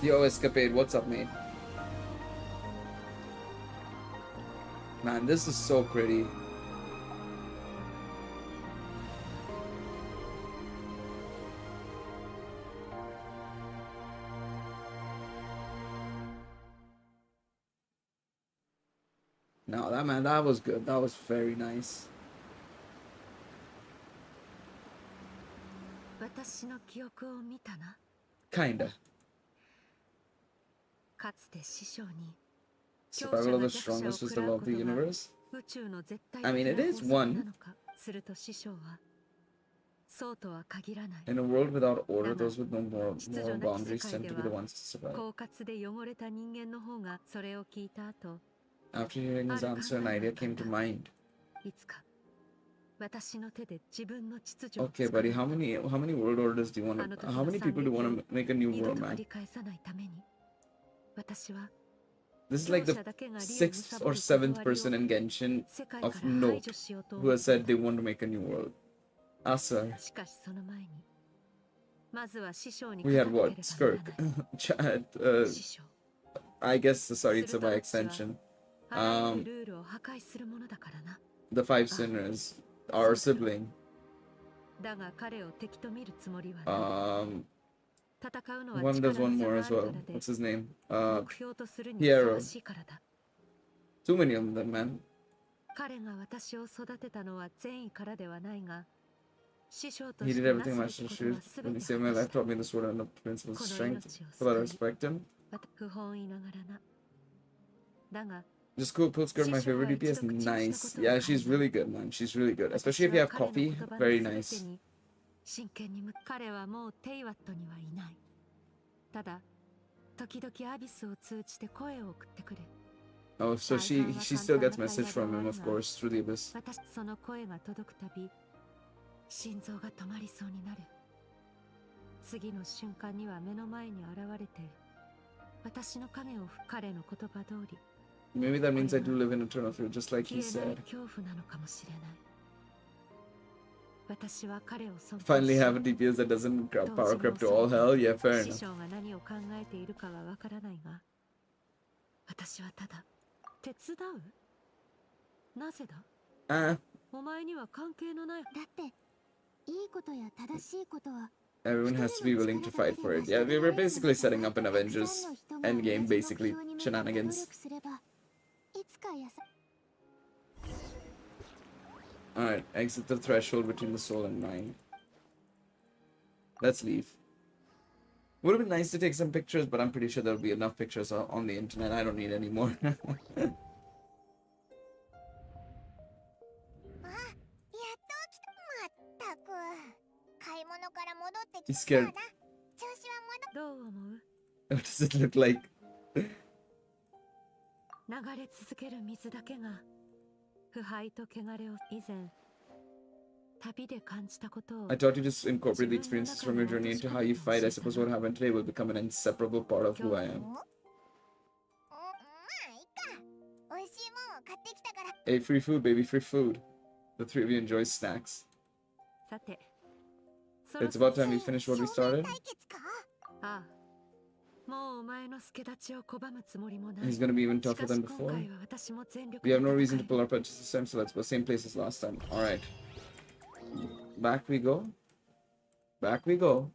Yo, Escapade, what's up, mate? Man, this is so pretty. No, that was good. That was very nice. 私の記憶を見たな。 Kinda. かつて師匠に Survival of the strongest was the law of the universe. I mean, it is one. すると師匠はそうとは限らない。 In a world without order, those with no moral boundaries tend to be the ones to survive. 狡猾で汚れた人間の方がそれを聞いた後、 After hearing his answer, an idea came to mind. いつか私の手で自分の秩序を Okay, buddy, how many world orders do you want to? How many people do you want to make a new 二度 world, と繰 man? り返さないために私は This is like the 6th or 7th person in Genshin of note who has said they want to make a new world. Asa. しかしその前にまずは師匠に We had かか what? ってればなら Skirk. ない Chad. 師匠 I guess, sorry, it's by extension. あらゆるルールを破壊するものだからな。 The five sinners, our sibling. だが彼を敵と見るつもりはない。 戦うのは One 力 does one の差 more が as ある well. からで What's his name? 目標とするにふさわしいからだ。 Too many of them, man. 彼が私を育てたのは善意からではないが、師匠と He し did てな everything す my べき sister ことは should. す When べ he て saved my 果 life, たした taught me the sword and the principles of この strength. 命を So that I 救い respect him. 不本意ながらな。だが Just cool, Pulse Girl, my favorite DPS. Nice. Yeah, she's really good, man. She's really good. Especially if you have coffee. Very nice. 真剣に彼はもうテイワットにはいない。ただ、時々アビスを通じて声を送ってくれ。 Oh, so she still gets message from him, of course, through the abyss. 私その声が届くたび、心臓が止まりそうになる。次の瞬間には目の前に現れて、私の影を彼の言葉通り。 Maybe that means I do live in eternal fear, just like he 消えない said. 恐怖なのかもしれない。私は彼を尊敬し Finally have a DPS that doesn't power creep to all hell. Yeah, fair 師 enough. 匠が何を考えているかはわからないが、私はただ手伝う？なぜだ？お前には関係のない。だっていいことや正しいことは Everyone has to be willing to fight for it. Yeah, we were basically setting up an Avengers endgame, basically shenanigans. Alright, exit the threshold between the soul and mind. Let's leave. Would have been nice to take some pictures, but I'm pretty sure there'll be enough pictures on the internet. I don't need any more. He's scared. どう思う？ What does it look like? 流れ続ける水だけが腐敗と汚れを以前旅で感じたことを I taught you to incorporate the experiences from your journey into how you fight. I suppose what happened today will become an inseparable part of who I am. まあいいか。美味しいもんを買ってきたから。 Hey, free food, baby, free food. The three of you enjoy snacks. さて It's about time we finish what we started. 対決か。ああもうお前の助立ちを拒むつもりもない He's gonna be even しか tougher し than 今 before. 回は私も全力 We で have no 戦い reason to pull our punches this time, so let's go same place as last time. Alright. Back we go. Back we go.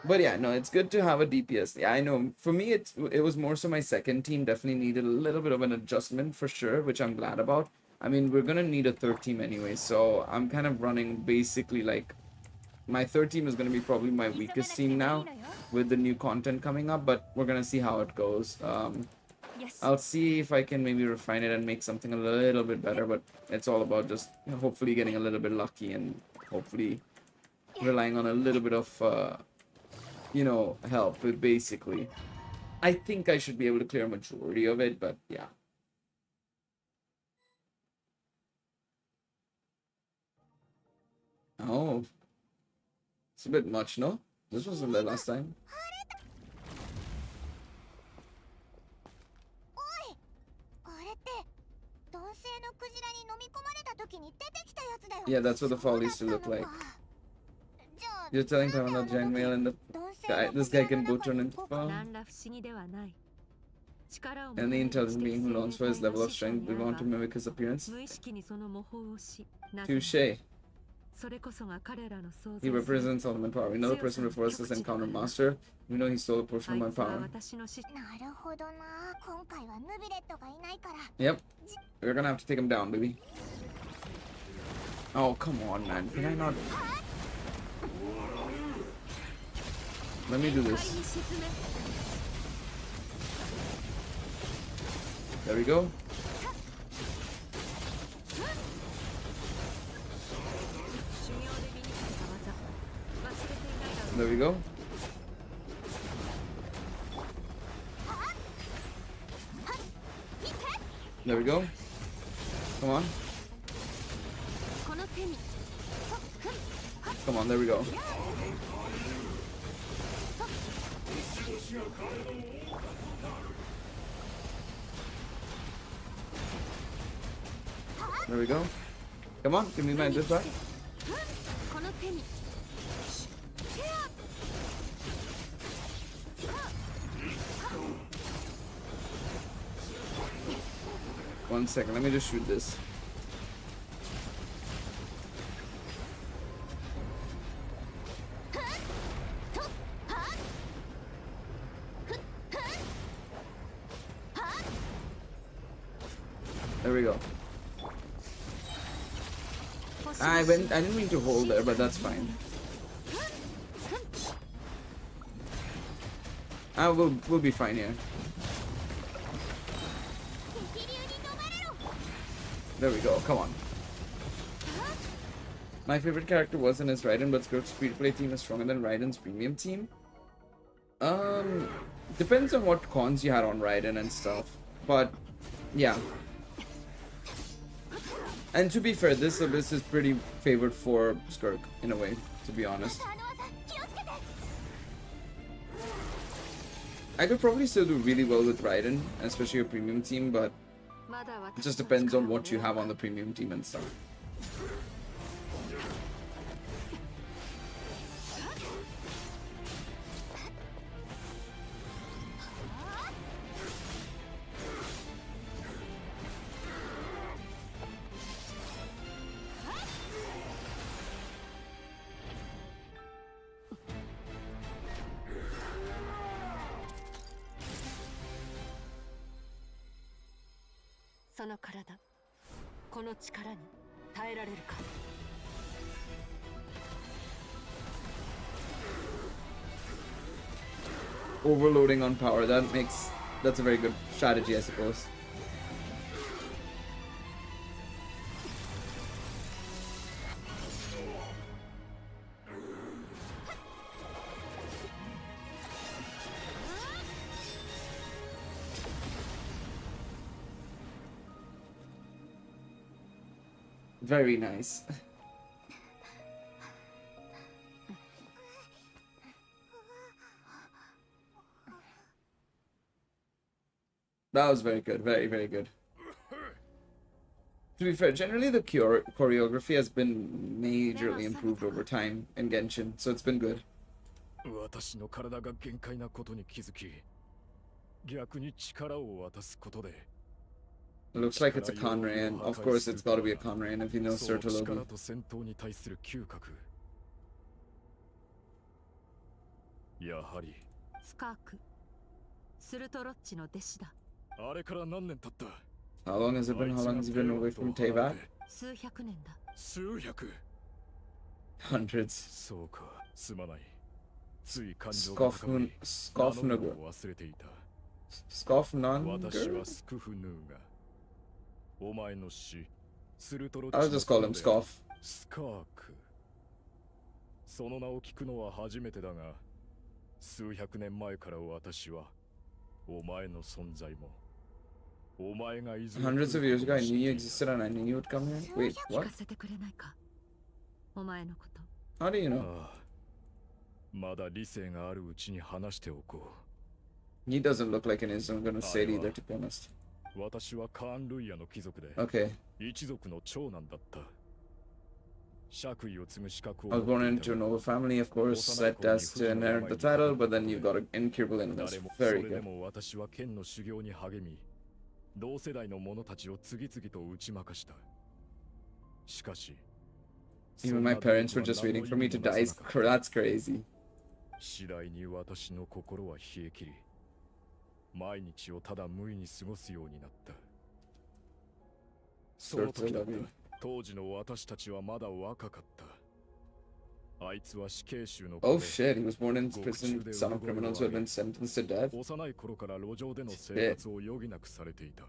But yeah, no, it's good to have a DPS. Yeah, I know. For me, it was more so my second team definitely needed a little bit of an adjustment for sure, which I'm glad about. I mean, we're gonna need a third team anyway, so I'm kind of running basically like... My third team is gonna be probably my weakest team now with the new content coming up, but we're gonna see how it goes. I'll see if I can maybe refine it and make something a little bit better, but it's all about just hopefully getting a little bit lucky and hopefully relying on a little bit of, help with basically. I think I should be able to clear a majority of it, but yeah. Oh. It's a bit much, no? This wasn't there last time. おい、あれって男性のクジラに飲み込まれた時に出てきたやつだよ。 Yeah, that's what the fall used to look like. じゃあ You're telling Taiwan that giant male and the guy, this guy can both turn into fall? 何ら不思議ではない力を And the intelligent being who longs for his level of strength, we want to mimic his appearance? 無意識にその模倣をし Touche. それこそが彼らの創造 He represents ultimate power. We know the person before us is encounter master. We know he stole a portion of my あいつは power. 私の師なるほどな。今回はヌビレットがいないから。 Yep. We're gonna have to take him down, baby. Oh, come on, man. Can I not? Let me do this. There we go. There we go. There we go. Come on. Come on, there we go. There we go. Come on, give me my this back. One second, let me just shoot this. There we go. I didn't mean to hold there, but that's fine. We'll be fine here. There we go, come on. My favorite character wasn't as Raiden, but SKIRK'S free-to-play team is stronger than Raiden's premium team. Depends on what cons you had on Raiden and stuff. But, yeah. And to be fair, this abyss is pretty favored for SKIRK, in a way, to be honest. I could probably still do really well with Raiden, especially a premium team, but it just depends on what you have on the premium team and stuff. Overloading on power, that's a very good strategy, I suppose. Very nice. That was very good. Very, very good. To be fair, generally the choreography has been majorly improved over time in Genshin, so it's been good. 私の体が限界なことに気づき、逆に力を渡すことで、 It looks like it's a Conray, and of course it's gotta be a Conray, and if you know その Sertologi. 力と戦闘に対する嗅覚。やはり、スカーク、スルトロッチの弟子だ。あれから何年経った How long has it been? How long has he been away from Teyvat? 数百年だ。数百 Hundreds. そうか、すまない。つい感情が高ぶり、名乗るのを忘れていた。私 Scoffnanger? はスクフヌーが、お前の死、スルトロ I'll just call him Scoff. スカーク。その名を聞くのは初めてだが、数百年前から私は、お前の存在も、お前がいずれ Hundreds of years ago, I knew you existed and I knew you would come here. Wait, 聞 what? かせてくれないか。お前のこと。 How do you know? ああ、まだ理性があるうちに話しておこ He doesn't look like an is I'm gonna say it either, to be honest. う。私はカーン・ルイヤの貴族で、 Okay. 一族の長男だった。爵位を継ぐ資格を I was 持 born ってい into た a が noble family, of course, set as to inherit the title, but then you've got an incurable illness. 誰もそ Very れで good. も私は剣の修行に励み、同世代の者たちを次々と打ち負かした。しかし、 Even my parents were just waiting for me to die. That's crazy. 次第に私の心は冷え切り、毎日をただ無意に過ごすようになった。その時だった。当時の私たちはまだ若かった。あいつは死刑囚の子 Oh で、 shit, he was born in prison, son of criminals who had been sentenced to death. 幼い頃から路上での生活を余儀なくされていた。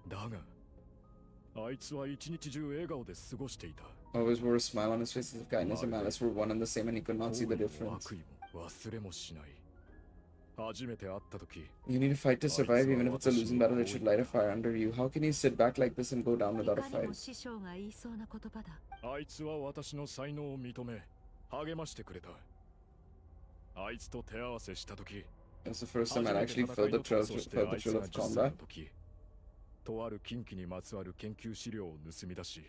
だが、あいつは一日中笑顔で過ごしていた。 Always wore a smile on his face as if kindness and malice were one and the same, and he could not see the difference. 悪意も忘れもしない。初めて会った時、 You need to fight to survive, even if it's a losing battle. It should light a fire under you. How can you sit back like this and go down い without a かに fight? も師匠が言いそうな言葉だ。あいつは私の才能を認め、励ましてくれた。あいつと手合わせした時、 It was the first time I'd actually felt the thrill of combat. とある禁忌にまつわる研究資料を盗み出し、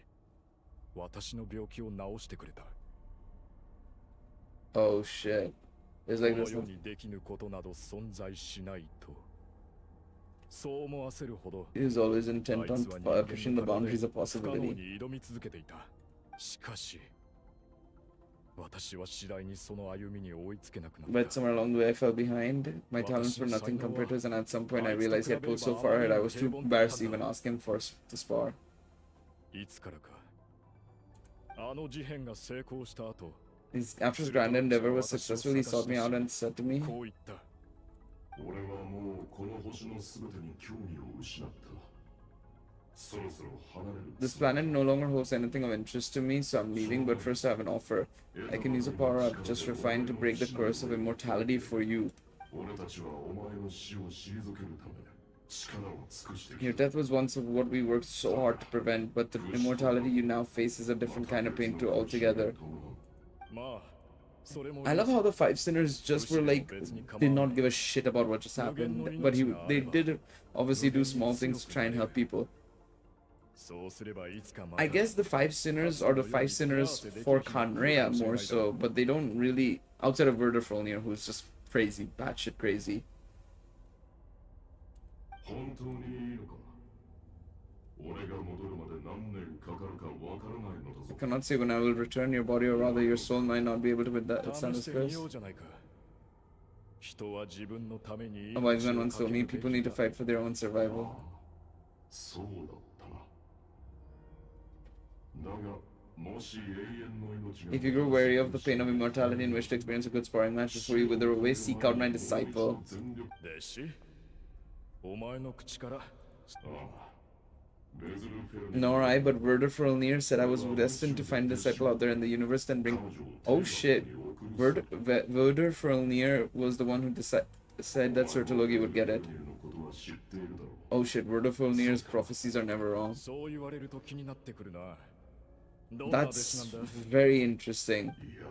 私の病気を治してくれた。 Oh shit. It's こ like の this. 世にできぬことなど存在しないと。そう思わせるほど、 He was always intent on pushing the boundaries of 不可能 possibility. に挑み続けていた。しかし、私は次第にその歩みに追いつけなくなっ But た。 somewhere along the way, I fell behind. My talents were nothing compared to his, and at some point, I realized he had pulled so far ahead, I was too embarrassed to even ask him to spar. いつからか、あの事変が成功した後、 After his grand endeavor was successful, he sought me out and said to me, こう言った。俺はもうこの星の全てに興味を失った。そろそろ離れる。 This planet no longer holds anything of interest to me, so I'm leaving, but first I have an offer. I can use a power I've just refined to break the curse of immortality for you. 俺たちはお前の死を退けるため力を尽くしてき Your た。 death was once what we worked so hard to prevent, but the immortality you now face is a different kind of pain too altogether. まあ、それも I love how the five sinners just were like, did not give a shit about what just happened, but they did obviously do small things to try and help people. そうすればいつかまた I guess the five sinners are the five sinners for Kanrea more so, but they don't really, outside of Verderfrolnir, who's just crazy, batshit crazy. 本当にいいのか。俺が戻るまで何年かかるかわからないのだ I ぞ。 cannot say when I will return, your body or rather your soul might not be able to withstand 試 this してみ curse. ようじゃないか。人は自分のために A wise man 命 once を told me 懸け people る need べ to きだ。 fight for their own survival. そうだったな。だが、もし永遠の命が If you grow weary of the pain of immortality and wish to experience a good sparring match before you wither away, seek out my disciple. 弟子、お前の口から、ああ。ベズルフェル Nor I, but Verderfrolnir said I was destined to find a disciple out there in the universe and bring. Oh shit. Verderfrolnir was the one who said that Sertologi would get it. は知っているだろ Oh shit, Word of Ulnir's prophecies are never wrong. そう言われると気になってくるな。どんな弟子 That's なんだ。 very interesting. う。いや、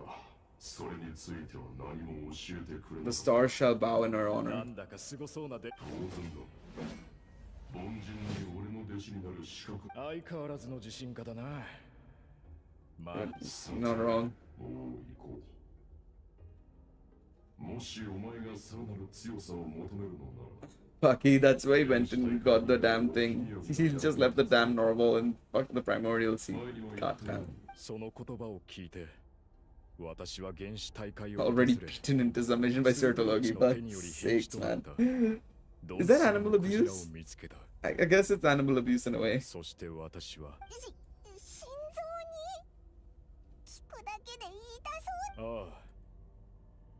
それについては何も教えてくれな The かった。 stars shall bow in her な honor. んだかすごそうなで。当然だ。凡人に俺の弟子になる資格。相変わらずの自信家だな。まあ、 Not wrong. もう行こう。もしお前がさらなる強さを求めるのなら。 Fuck, that's why he went and got the damn thing. He just left the damn normal and fucked the primordial sea. God damn. その言葉を聞いて、私は原始大会を Already beaten into submission by Sertologi, but sakes, man. Is that animal abuse? I guess it's animal abuse in a way. そして私は、心臓に聞くだけで言いたそう。ああ、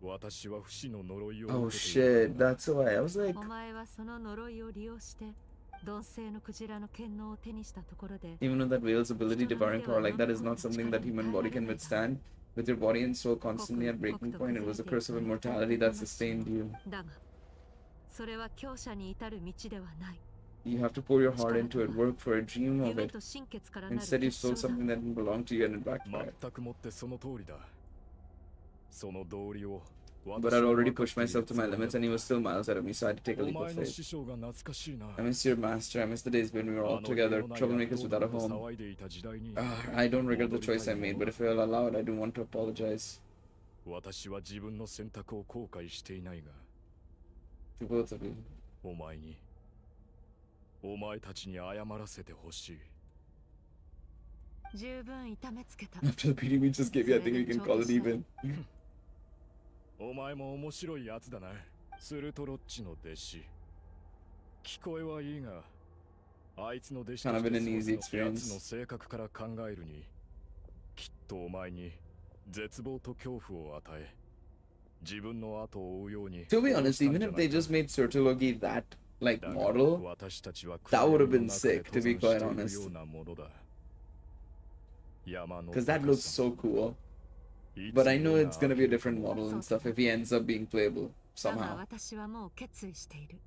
私は不死の呪いを Oh 受けている shit, that's why. I was like, お前はその呪いを利用して鈍性のクジラの剣能を手にしたところで even though that whale's ability, devouring power like that, is not something that human body can withstand, with your body and soul constantly at breaking point, it was a curse of immortality that sustained you. だがそれは強者に至る道ではない You have to pour your heart into it, work for it, dream of 夢 it. と心血からなる Instead, you 結 stole 晶だ something that didn't belong to you and it backfired. 全くもってその通りだ。その道理を。 But I'd already pushed myself to my limits and he was still miles ahead of me, so I had to take a leap お of 前の faith. 師匠が懐かしいな。 I miss your master, I miss the days when we were all together, troublemakers without a home. 騒いでいた時代に I don't regret the choice I made, but if you'll allow it, I do want to apologize 私は自分の選択を後悔していないが、 to both of you. お前に、お前たちに謝らせてほしい。十分痛めつけた After the beating we just gave you, I think we can call it even. お前も面白いやつだな。スルトロッチの弟子。聞こえはいいが、あいつの弟子と Kind of して been an easy 過ごすやつの experience. 性格から考えるに、きっとお前に絶望と恐怖を与え、自分の後を追うように。 To be honest, even if they just made Sertologi that, like, model, that would have been sick, to be quite honest. Because that looks so cool. But I know it's gonna be a different model and stuff if he ends up being playable だが somehow. 私はもう決意している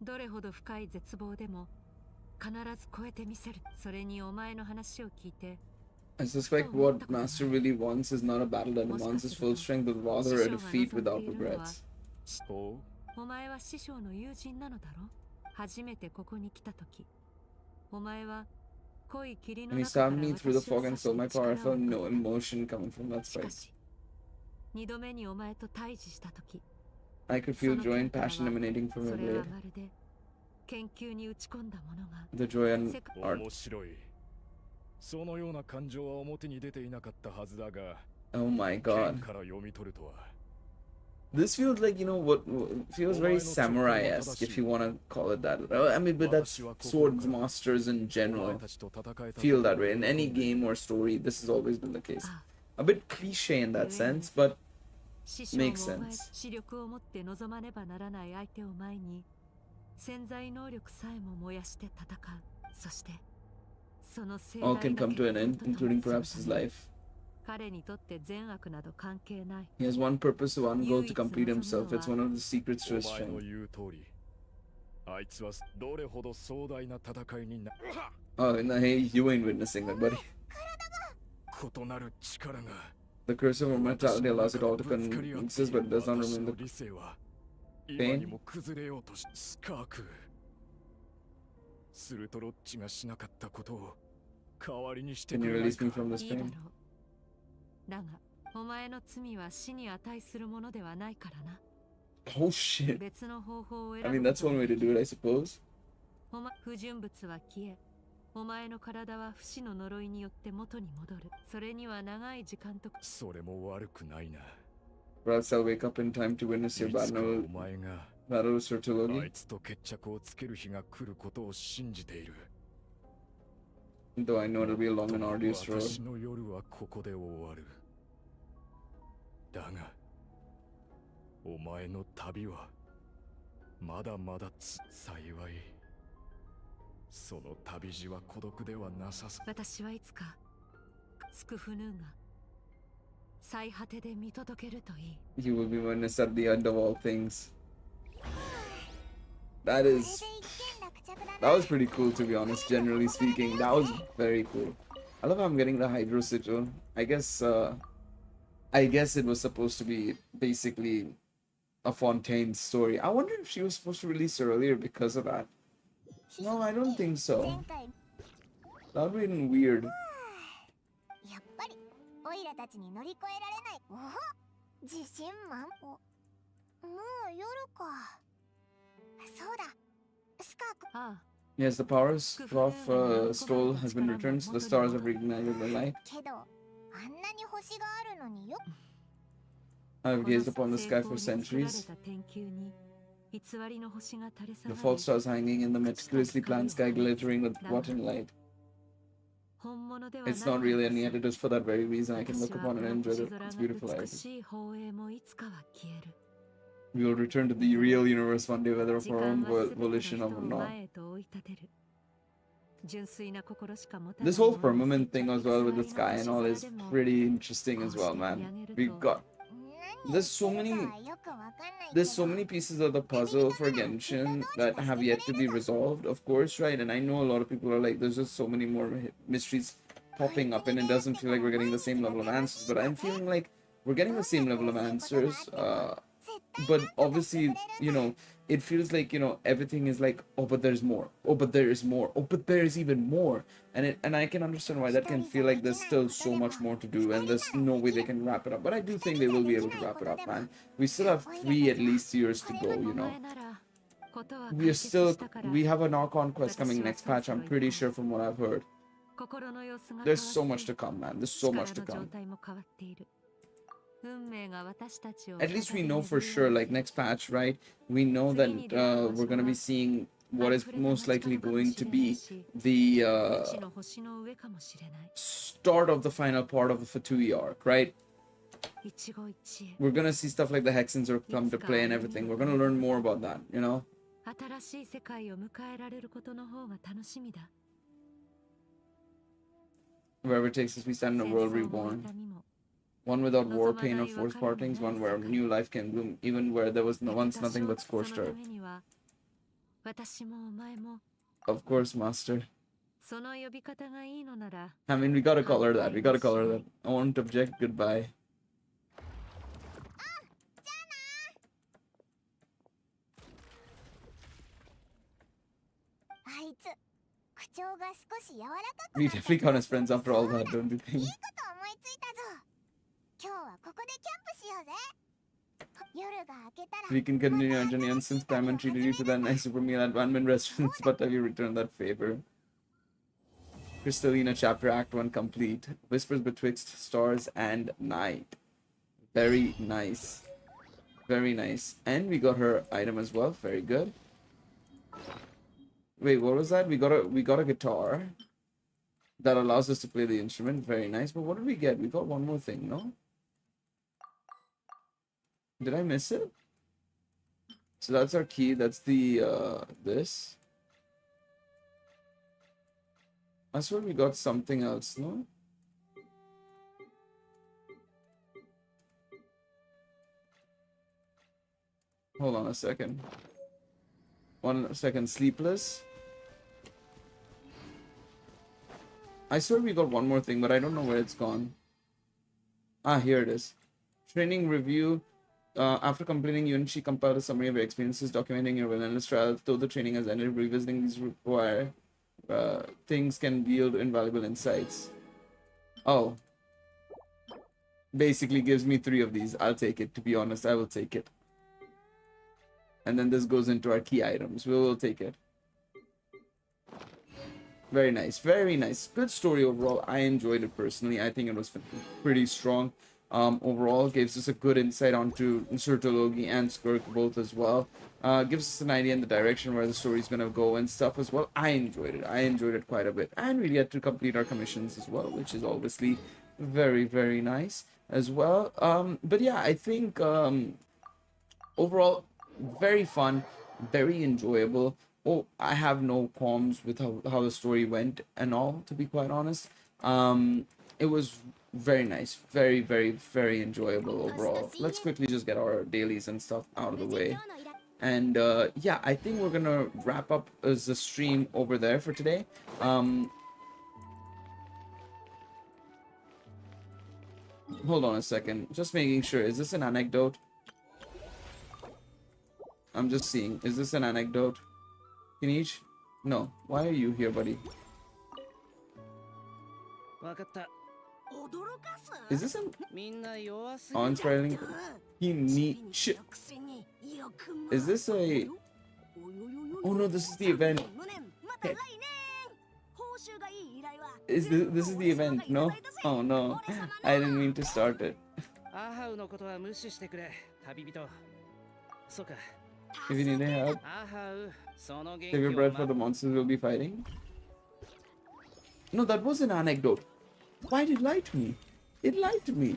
どれほど深い絶望でも必ず超えてみせるそれにお前の話を聞いて I suspect what Master really wants is not a battle that demands his full strength, but rather a defeat without regrets. おう、お前は師匠の友人なのだろ初めてここに来た時お前は濃い霧の When he 中から stabbed me through the 私を fog and 刺 stole my して power, I 力を felt no emotion coming from that しか spike. し二度目にお前と対峙した時 I could feel joy and passion emanating from そ your れは blade. まるで研究に打ち込んだものが The joy and 世界 art. 面白い。そのような感情は表に出ていなかったはずだが、 Oh my 剣 god. から読み取るとは。 This feels like, you know, what feels very samurai-esque, if you want to call it that. I mean, but that's swords masters in お前 general たちと戦えた feel that way. In any game or story, this has always been the case. A bit cliche in that sense, but 師匠も makes お前 sense. 視力を持って臨まねばならない相手を前に潜在能力さえも燃やして戦うそしてその盛 all 大 can な come to an 結 end, 果と共に including perhaps his life. 彼にとって善悪など関係ない He has one purpose, one goal to complete himself. It's one of the secrets to お his 前の strength. 言う通り、あいつはどれほど壮大な戦いにな Oh, no, hey, you ain't witnessing that, buddy. 異なる力が The curse of immortality allows it all to coexist, but it does not 私 remove の the 理性は今にも崩れようとしスカークスルトロッチがしなかったことを代わりにして Can く you れない release me か from this いいだろ pain? うだがお前の罪は死に値するものではないからな Oh shit. 別の方法を選 I ぶ mean, that's one way to do it, I suppose. お前不純物は消えお前の体は不死の呪いによって元に戻るそれには長い時間とそれも悪くないな Perhaps I'll wake up in time to witness your いつか battle, お前が battle with あ Sertologi. いつと決着をつける日が来ることを信じている Though I know it'll be a long and arduous 私 road. の夜はここで終わるだがお前の旅はまだまだ幸いその旅路は孤独ではなさそう私はいつかスクフヌーが最果てで見届けるといい You will be witness at the end of all things. That was pretty cool, to be honest. Generally speaking, that was very cool. I love how I'm getting the hydro sigil. I guess it was supposed to be basically a Fontaine story. I wonder if she was supposed to release earlier because of that. No, I don't think so. That would be weird. やっぱりオイラたちに乗り越えられない。おほ、自信満々。もう夜か。そうだ。スカーク。ああ、 Yes, the power of Stoll has been returned, so the stars have reignited the light. けど、あんなに星があるのによ。I've gazed upon the sky for centuries. The false stars hanging in the meticulously planned sky glittering with rotten light. It's not really any editors for that very reason. I can look upon it and enjoy its beautiful eyes. We will return to the real universe one day, whether of our own volition or not. This whole firmament thing as well with the sky and all is pretty interesting as well, man. There's so many pieces of the puzzle for Genshin that have yet to be resolved, of course, right? And I know a lot of people are like, there's just so many more mysteries popping up and it doesn't feel like we're getting the same level of answers, but I'm feeling like we're getting the same level of answers, but obviously, you know, it feels like, you know, everything is like, oh, but there's more, oh, but there is more, oh, but there is even more, and I can understand why that can feel like there's still so much more to do and there's no way they can wrap it up, but I do think they will be able to wrap it up, man. We still have 3 at least years to go, you know. We have an Archon quest coming next patch, I'm pretty sure, from what I've heard. There's so much to come, man. There's so much to come. At least we know for sure, like next patch, right? We know that we're going to be seeing what is most likely going to be the start of the final part of the Fatui arc, right? We're going to see stuff like the Hexens are come to play and everything. We're going to learn more about that, you know? Wherever it takes us, we stand in a world reborn. One without war, pain, or forced partings, one where new life can bloom, even where there was once nothing but scorched earth. Of course, Master. I mean, we gotta call her that. We gotta call her that. I won't object. Goodbye. We definitely got his friends after all that, don't you think? We can continue our journey, and since Diamond treated you to that nice super meal at Vanman restaurants, but have you returned that favor? Crystalina chapter act 1 complete. Whispers betwixt stars and night. Very nice. Very nice. And we got her item as well. Very good. Wait, what was that? We got a guitar that allows us to play the instrument. Very nice. But what did we get? We got one more thing, no? Did I miss it? So that's our key. That's the this. I swear we got something else, no? Hold on a second. 1 second. Sleepless. I swear we got one more thing, but I don't know where it's gone. Ah, here it is. Training review. After completing unit, she compiled a summary of your experiences, documenting your relentless trial. Though the training has ended, revisiting these require things can yield invaluable insights. Oh. Basically gives me 3 of these. I'll take it. To be honest, I will take it. And then this goes into our key items. We will take it. Very nice. Very nice. Good story overall. I enjoyed it personally. I think it was pretty strong. Overall, gives us a good insight onto Surtologi and Skirk both as well. Gives us an idea in the direction where the story is going to go and stuff as well. I enjoyed it. I enjoyed it quite a bit. And we get to complete our commissions as well, which is obviously very, very nice as well. But yeah, I think overall, very fun, very enjoyable. Oh, I have no qualms with how the story went and all, to be quite honest. It was very nice, very, very, very enjoyable overall. Let's quickly just get our dailies and stuff out of the way. And yeah, I think we're gonna wrap up the stream over there for today. Hold on a second, just making sure. Is this an anecdote? I'm just seeing. Is this an anecdote? Kinichi? No. Why are you here, buddy? Is this an awe-inspiring? Kinichi. Is this a... Oh no, this is the event. Hey. This is the event, no? Oh no, I didn't mean to start it. If you need any help, save your breath for the monsters we'll be fighting. No, that was an anecdote. Why did it lie to me? It lied to me.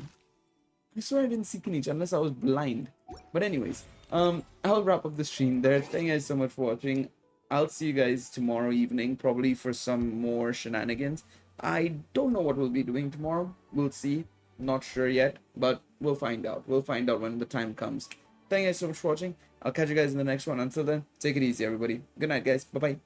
I swear I didn't see Kinichi unless I was blind. But anyways, I'll wrap up the stream there. Thank you guys so much for watching. I'll see you guys tomorrow evening, probably for some more shenanigans. I don't know what we'll be doing tomorrow. We'll see. Not sure yet, but we'll find out. We'll find out when the time comes. Thank you guys so much for watching. I'll catch you guys in the next one. Until then, take it easy, everybody. Good night, guys. Bye-bye.